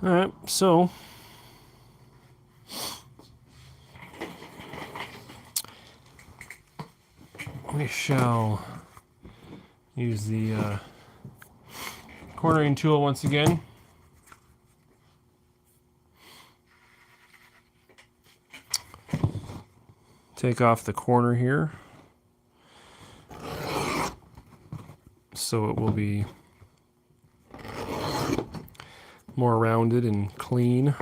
A: All right, so we shall use the cornering tool once again. Take off the corner here so it will be more rounded and clean.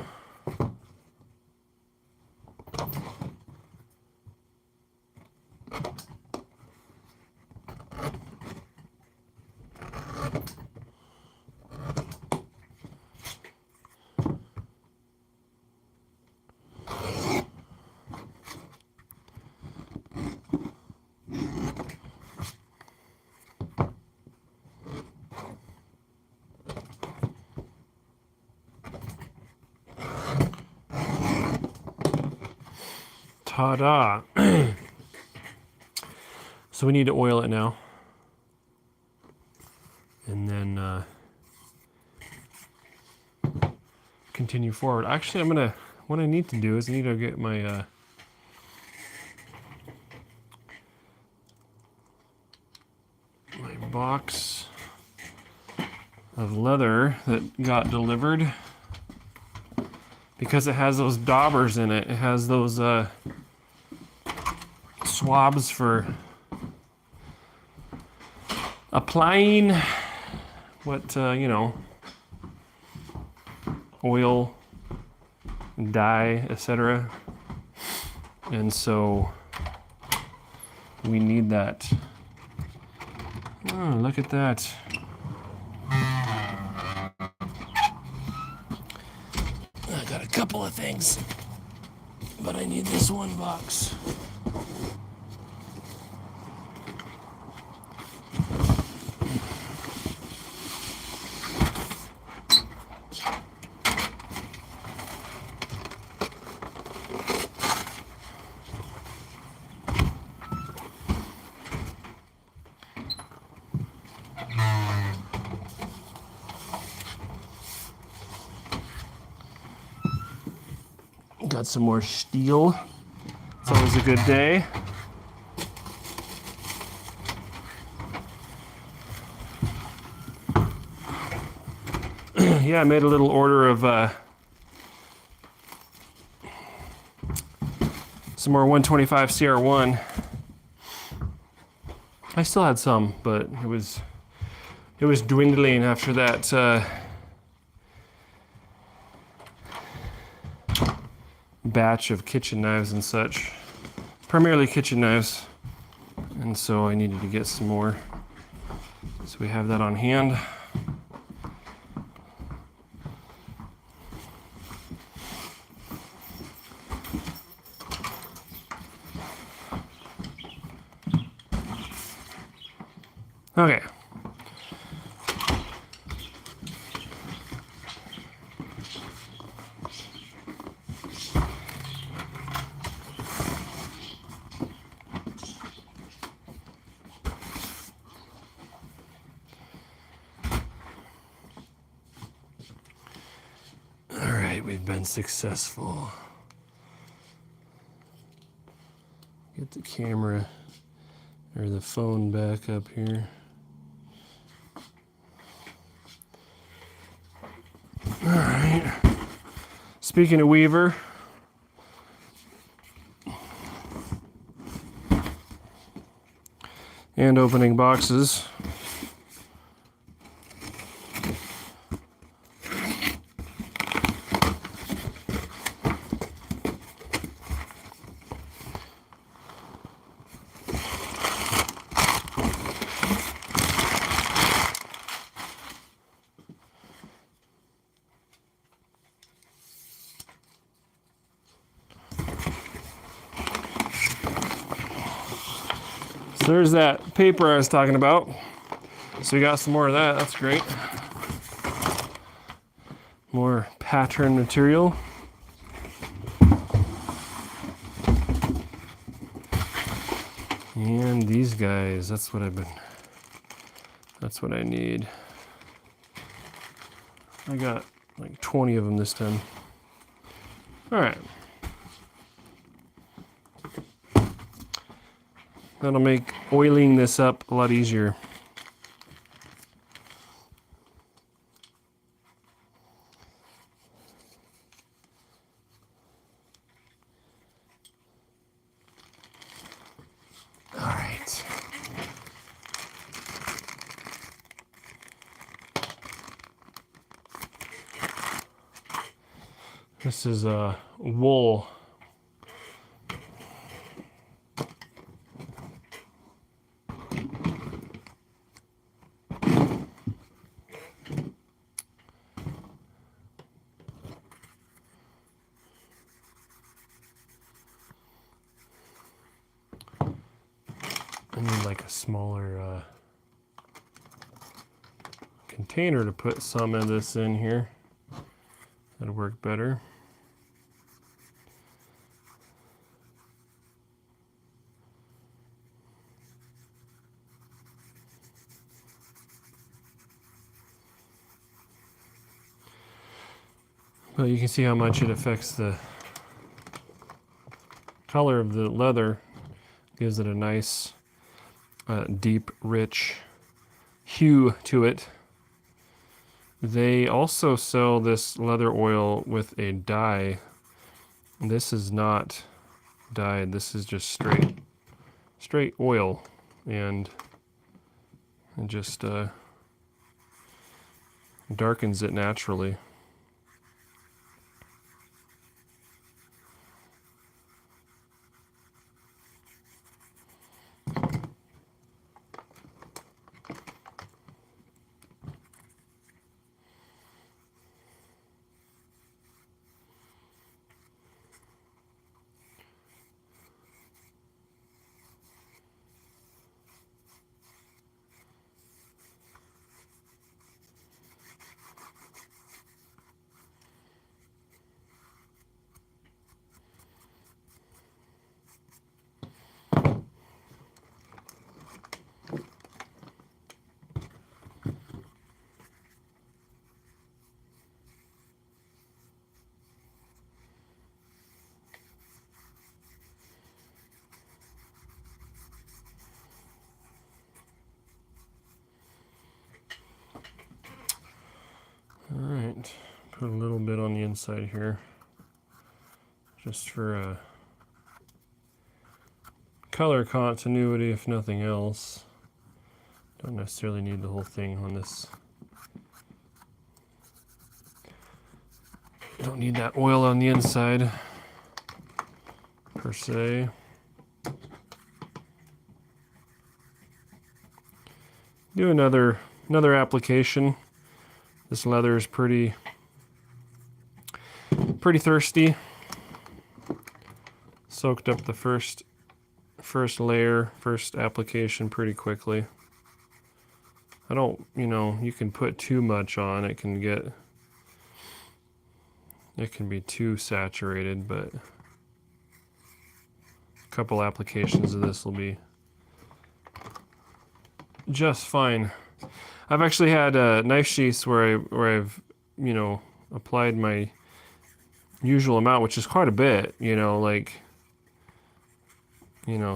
A: Ta-da! So we need to oil it now. And then continue forward. Actually, what I need to do is I need to get my my box of leather that got delivered. Because it has those daubers in it. It has those swabs for applying what, oil, dye, etc. And so we need that. Oh, look at that. I got a couple of things, but I need this one box. Got some more steel. It's always a good day. Yeah, I made a little order of some more 125 CR1. I still had some, but it was dwindling after that batch of kitchen knives and such, primarily kitchen knives, and so I needed to get some more. So we have that on hand. Okay. We've been successful. Get the camera or the phone back up here. All right. Speaking of Weaver, and opening boxes, So there's that paper I was talking about. So we got some more of that. That's great. More pattern material. And these guys, that's what I need. I got like 20 of them this time. All right. That'll make oiling this up a lot easier. All right. This is wool. I need like a smaller container to put some of this in here. That'd work better. But you can see how much it affects the color of the leather. Gives it a nice, deep, rich hue to it. They also sell this leather oil with a dye. This is not dyed. This is just straight oil, and it just darkens it naturally. All right, put a little bit on the inside here, just for color continuity, if nothing else. Don't necessarily need the whole thing on this. Don't need that oil on the inside, per se. Do another application. This leather is pretty thirsty. Soaked up the first layer, first application pretty quickly. I don't, you can put too much on, it can be too saturated, but a couple applications of this will be just fine. I've actually had knife sheaths where I've applied my usual amount, which is quite a bit,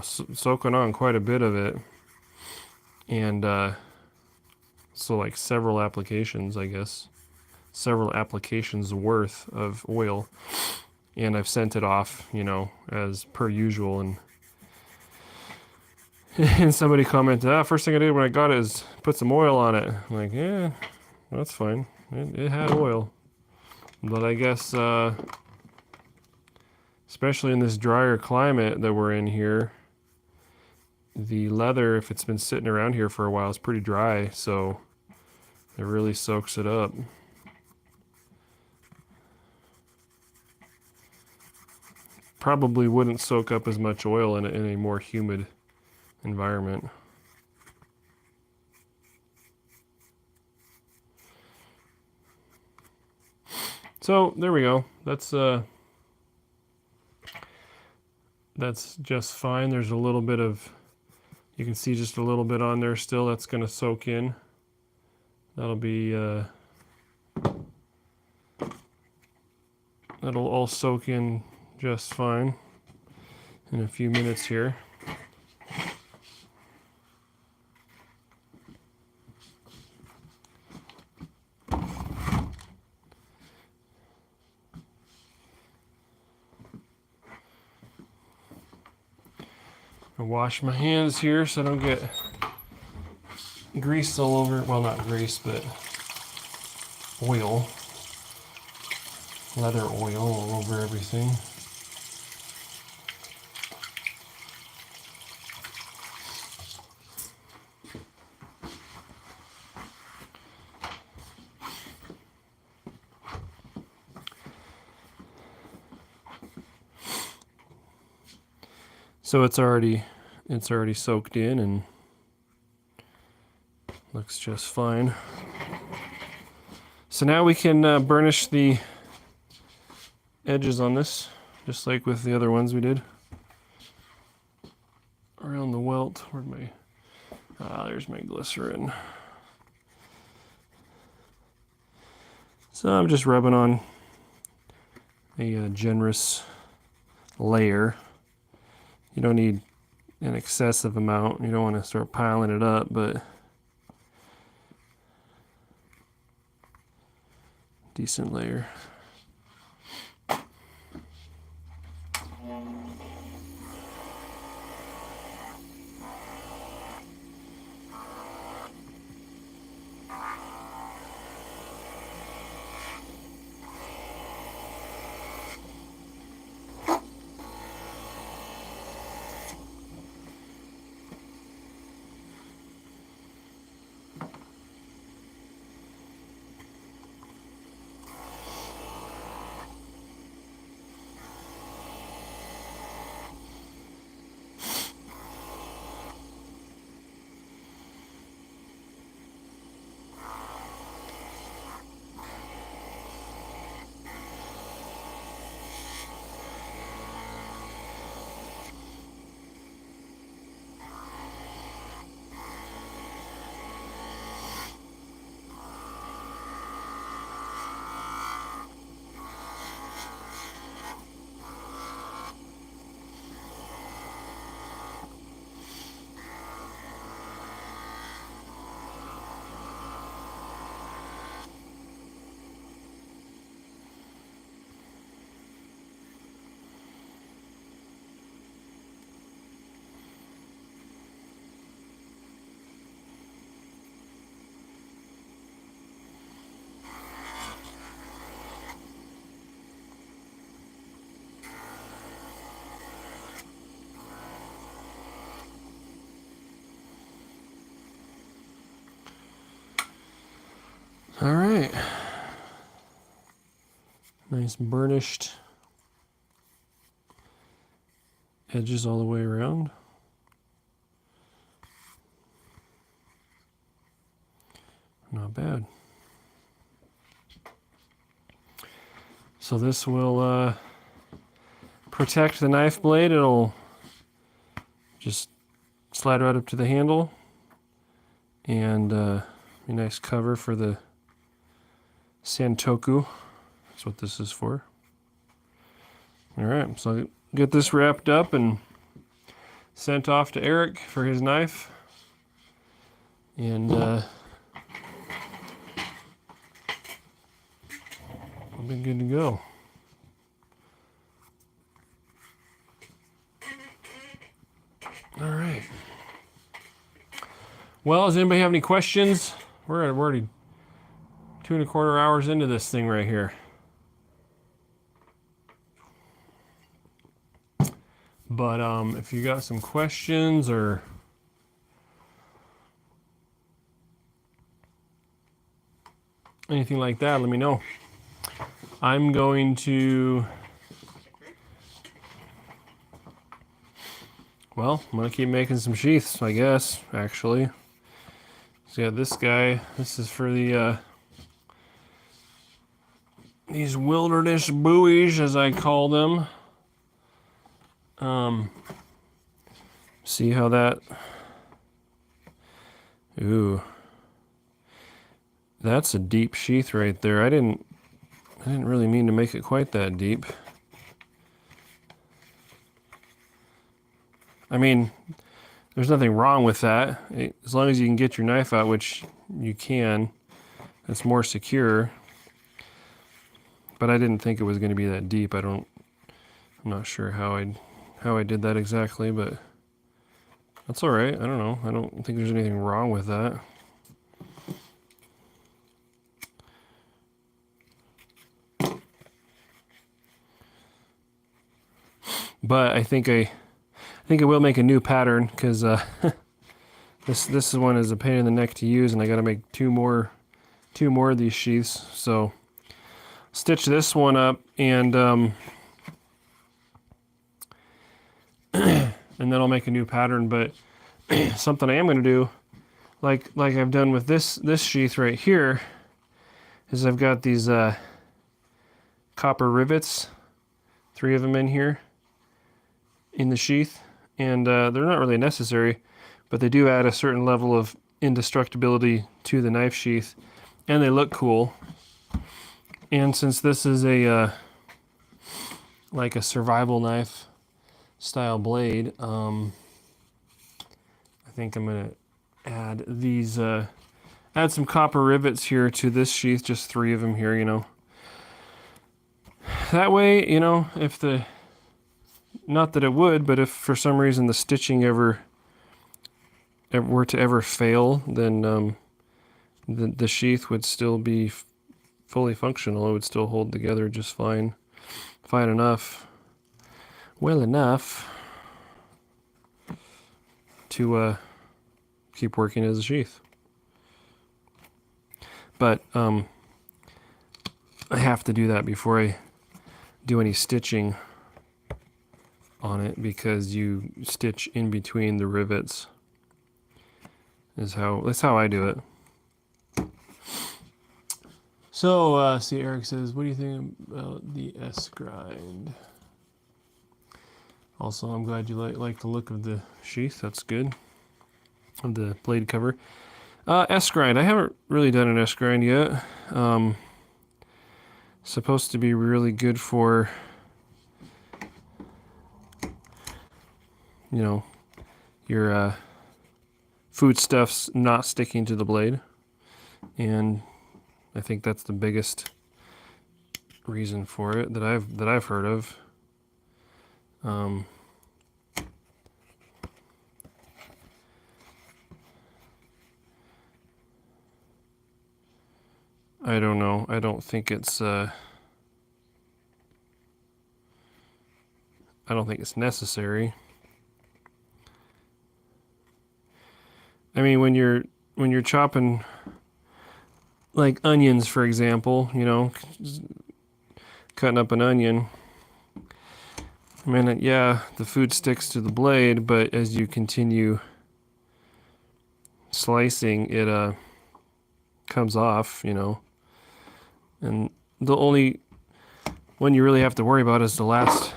A: soaking on quite a bit of it, and so like several applications, I guess, several applications worth of oil, and I've sent it off, as per usual, and somebody commented, first thing I did when I got it is put some oil on it. I'm like, yeah, that's fine. It had oil. But I guess, especially in this drier climate that we're in here, the leather, if it's been sitting around here for a while, is pretty dry, so it really soaks it up. Probably wouldn't soak up as much oil in a more humid environment. So there we go. That's just fine. There's a little bit of, you can see just a little bit on there still. That's going to soak in. That'll be, that'll all soak in just fine in a few minutes here. I wash my hands here so I don't get grease all over. Well, not grease, but oil, leather oil all over everything. So it's already soaked in and looks just fine. So now we can burnish the edges on this, just like with the other ones we did. Around the welt, where'd my, there's my glycerin. So I'm just rubbing on a generous layer. You don't need an excessive amount. You don't want to start piling it up, but decent layer. All right. Nice burnished edges all the way around. Not bad. So this will protect the knife blade. It'll just slide right up to the handle and be a nice cover for the Santoku. That's what this is for. All right, so I'll get this wrapped up and sent off to Eric for his knife. And we'll be good to go. All right. Well, does anybody have any questions? We're already 2¼ hours into this thing right here. But if you got some questions or anything like that, let me know. I'm going to, well, I'm gonna keep making some sheaths, I guess, actually. So yeah, this guy, this is for the these wilderness buoys, as I call them. See how that, ooh, that's a deep sheath right there. I didn't really mean to make it quite that deep. I mean, there's nothing wrong with that. As long as you can get your knife out, which you can, it's more secure. But I didn't think it was going to be that deep. I'm not sure how I did that exactly, but that's all right. I don't know. I don't think there's anything wrong with that. But I think I will make a new pattern because this one is a pain in the neck to use, and I got to make two more of these sheaths. So stitch this one up, and and then I'll make a new pattern. But something I am going to do, like I've done with this sheath right here, is I've got these copper rivets, 3 of them in here in the sheath, and they're not really necessary, but they do add a certain level of indestructibility to the knife sheath, and they look cool. And since this is a like a survival knife style blade, I think I'm gonna add these add some copper rivets here to this sheath, just 3 of them here, you know. That way, you know, if the, not that it would, but if for some reason the stitching were to ever fail, then the sheath would still be fully functional. It would still hold together just fine enough, well enough to keep working as a sheath. But I have to do that before I do any stitching on it, because you stitch in between the rivets. That's how I do it. So see, Eric says, what do you think about the S-grind? Also, I'm glad you like the look of the sheath. That's good. Of the blade cover. S-grind. I haven't really done an S-grind yet. Supposed to be really good for, you know, your foodstuffs not sticking to the blade, and I think that's the biggest reason for it that I've heard of. I don't know. I don't think it's necessary. I mean, when you're chopping like onions, for example, you know, cutting up an onion, I mean, yeah, the food sticks to the blade, but as you continue slicing, it comes off, you know. And the only one you really have to worry about is the last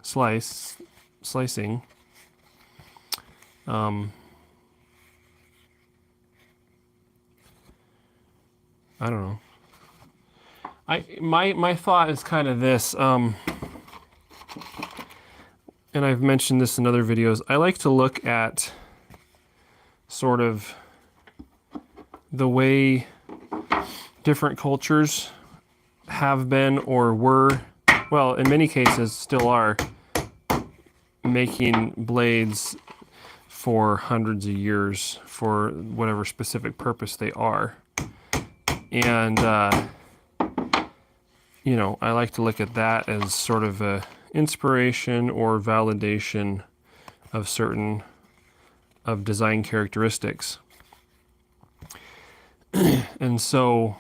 A: slicing. I don't know. My thought is kind of this, and I've mentioned this in other videos. I like to look at sort of the way different cultures have been or were, well, in many cases still are, making blades for hundreds of years for whatever specific purpose they are. And, you know, I like to look at that as sort of a inspiration or validation of certain of design characteristics. And so,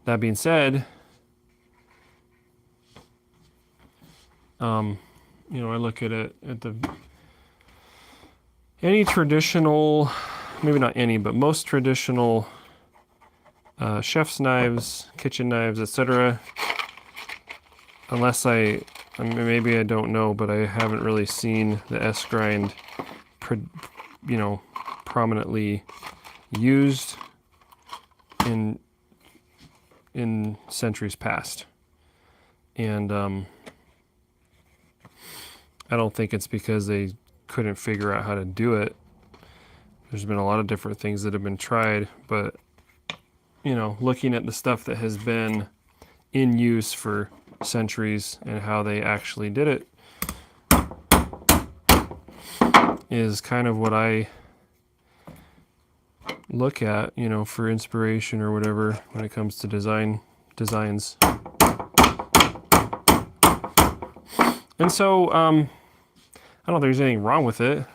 A: that being said, I look at it at any traditional, maybe not any, but most traditional chef's knives, kitchen knives, etc. Unless maybe I don't know, but I haven't really seen the S-grind, prominently used in centuries past. And I don't think it's because they couldn't figure out how to do it. There's been a lot of different things that have been tried, but looking at the stuff that has been in use for centuries and how they actually did it is kind of what I look at, for inspiration or whatever when it comes to designs. And so, I don't think there's anything wrong with it.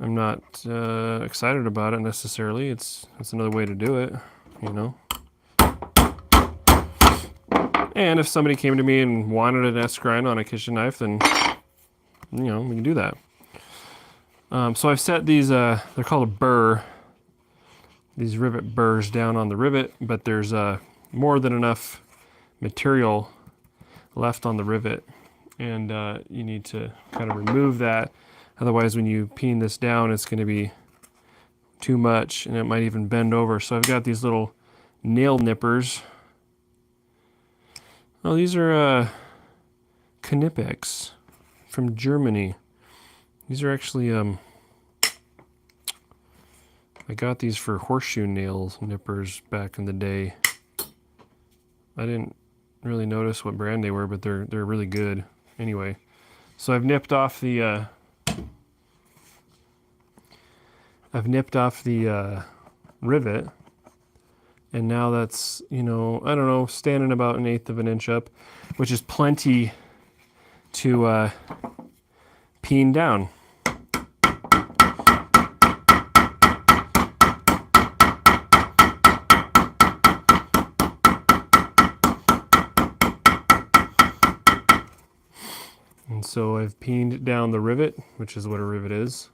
A: I'm not excited about it necessarily. It's another way to do it, And if somebody came to me and wanted an S-grind on a kitchen knife, then, we can do that. So I've set these, they're called a burr, these rivet burrs down on the rivet, but there's more than enough material left on the rivet. And you need to kind of remove that. Otherwise, when you peen this down, it's going to be too much and it might even bend over. So I've got these little nail nippers. Oh, these are Knipex from Germany. These are actually, I got these for horseshoe nails nippers back in the day. I didn't really notice what brand they were, but they're really good. Anyway, so I've nipped off the rivet, and now that's, I don't know, standing about 1/8 of an inch up, which is plenty to peen down. And so I've peened down the rivet, which is what a rivet is.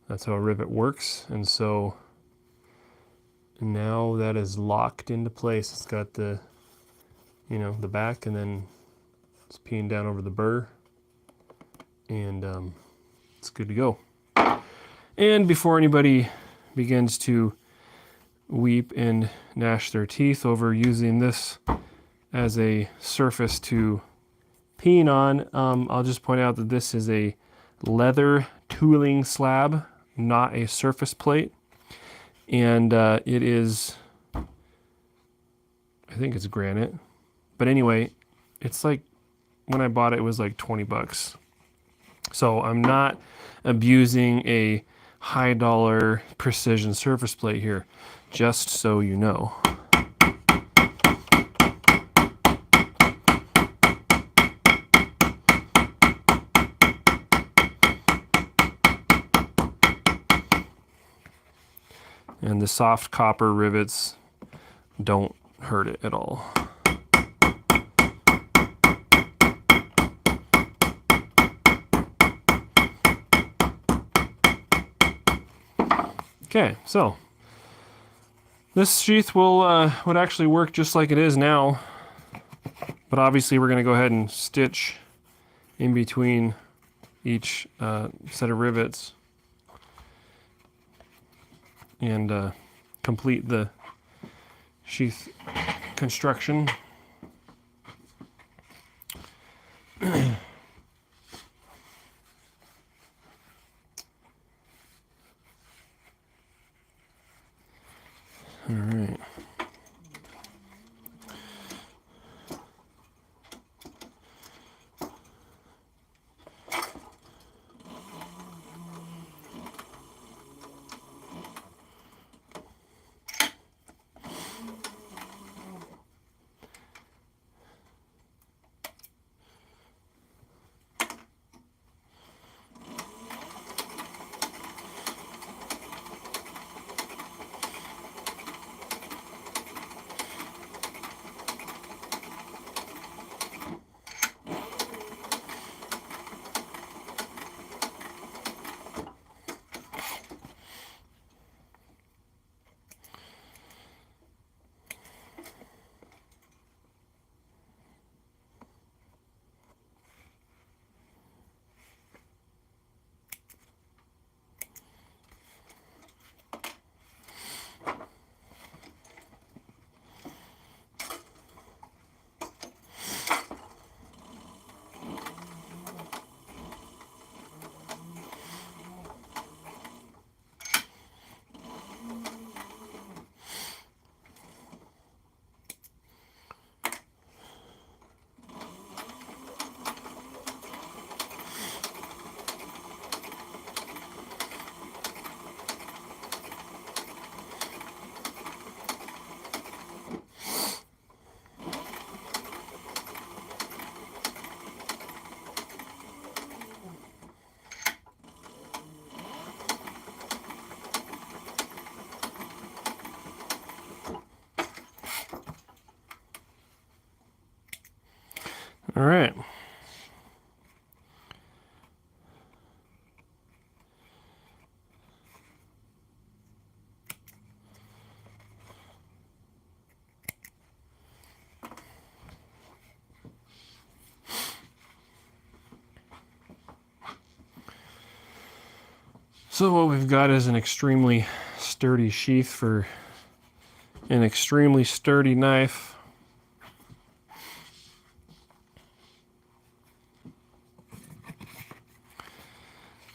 A: That's how a rivet works. And so now that is locked into place. It's got the, the back, and then it's peened down over the burr, and it's good to go. And before anybody begins to weep and gnash their teeth over using this as a surface to peen on, I'll just point out that this is a leather tooling slab, not a surface plate. And it is, I think it's granite. But anyway, it's like, when I bought it, it was like $20. So I'm not abusing a high dollar precision surface plate here, just so you know. And the soft copper rivets don't hurt it at all. Okay, so this sheath would actually work just like it is now, but obviously we're going to go ahead and stitch in between each set of rivets and complete the sheath construction. All right. All right. So what we've got is an extremely sturdy sheath for an extremely sturdy knife.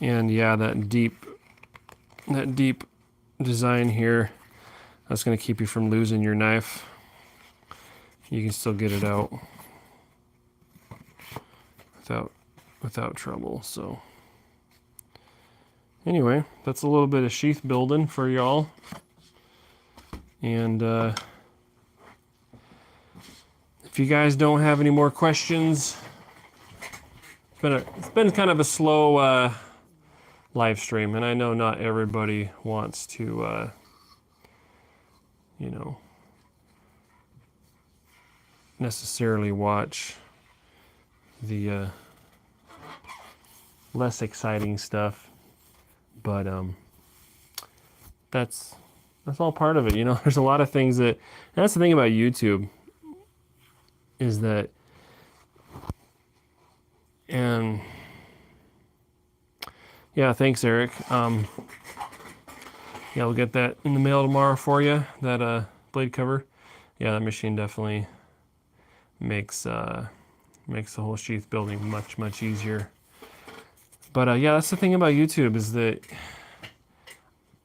A: And yeah, that deep design here, that's going to keep you from losing your knife. You can still get it out without trouble. So anyway, that's a little bit of sheath building for y'all. And if you guys don't have any more questions, it's been kind of a slow live stream, and I know not everybody wants to, you know, necessarily watch the less exciting stuff, but that's all part of it. You know, there's a lot of things that, and that's the thing about YouTube, is that, and yeah, thanks, Eric. Yeah, we'll get that in the mail tomorrow for you, that blade cover. Yeah, that machine definitely makes the whole sheath building much easier. But yeah, that's the thing about YouTube, is that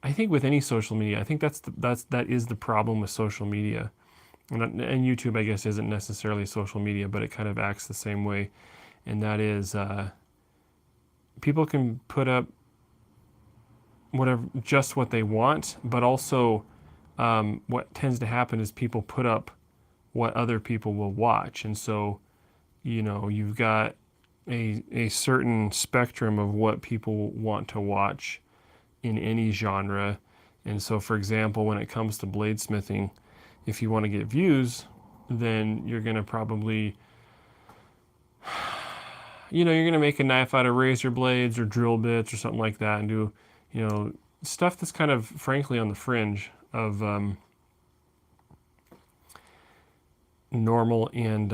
A: I think with any social media, I think that is the problem with social media. And YouTube, I guess, isn't necessarily social media, but it kind of acts the same way. And that is, people can put up just what they want, but also what tends to happen is people put up what other people will watch. And so, you know, you've got a certain spectrum of what people want to watch in any genre. And so, for example, when it comes to bladesmithing, if you want to get views, then you're going to probably, you know, you're going to make a knife out of razor blades or drill bits or something like that, and do, you know, stuff that's kind of, frankly, on the fringe of normal and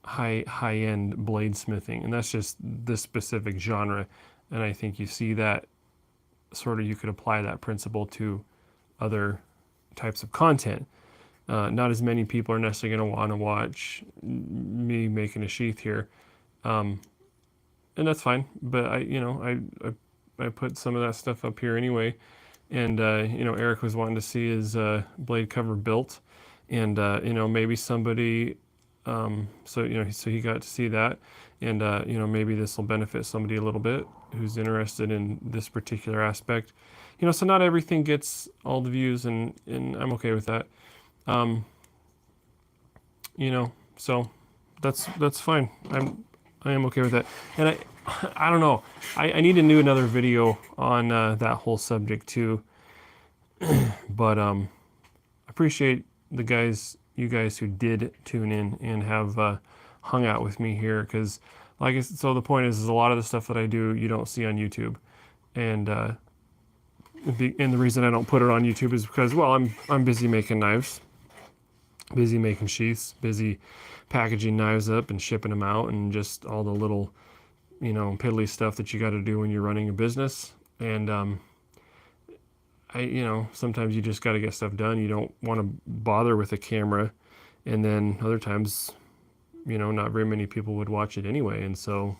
A: high-end bladesmithing. And that's just this specific genre. And I think you see that sort of, you could apply that principle to other types of content. Not as many people are necessarily going to want to watch me making a sheath here, and that's fine. But I put some of that stuff up here anyway, and you know, Eric was wanting to see his blade cover built, and you know, maybe somebody, so you know, so he got to see that, and you know, maybe this will benefit somebody a little bit who's interested in this particular aspect. You know, so not everything gets all the views, and I'm okay with that. You know, so that's fine. I am okay with that. And I don't know. I need to do another video on that whole subject too. But I appreciate you guys who did tune in and have hung out with me here, because so the point is a lot of the stuff that I do you don't see on YouTube, and the reason I don't put it on YouTube is because, well, I'm busy making knives, busy making sheaths, busy packaging knives up and shipping them out, and just all the little, you know, piddly stuff that you got to do when you're running a business. And you know, sometimes you just got to get stuff done. You don't want to bother with a camera, and then other times, you know, not very many people would watch it anyway, and so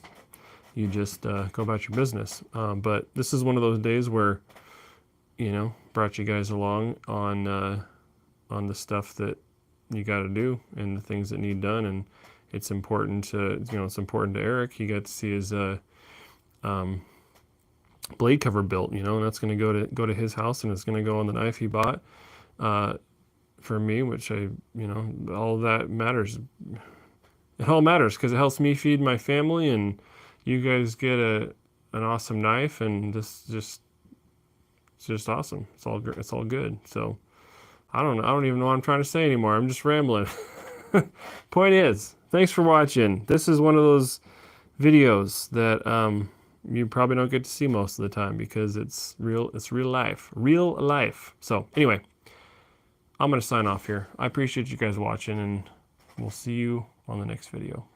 A: you just go about your business. But this is one of those days where, you know, brought you guys along on the stuff that you got to do and the things that need done. And it's important to, you know, it's important to Eric. He got to see his blade cover built, you know, and that's going to go to his house, and it's going to go on the knife he bought for me, which I, you know, all that matters. It all matters because it helps me feed my family, and you guys get an awesome knife, and this it's just awesome. It's all good. So I don't even know what I'm trying to say anymore. I'm just rambling. Point is, thanks for watching. This is one of those videos that you probably don't get to see most of the time because it's real life. So anyway, I'm gonna sign off here. I appreciate you guys watching, and we'll see you on the next video.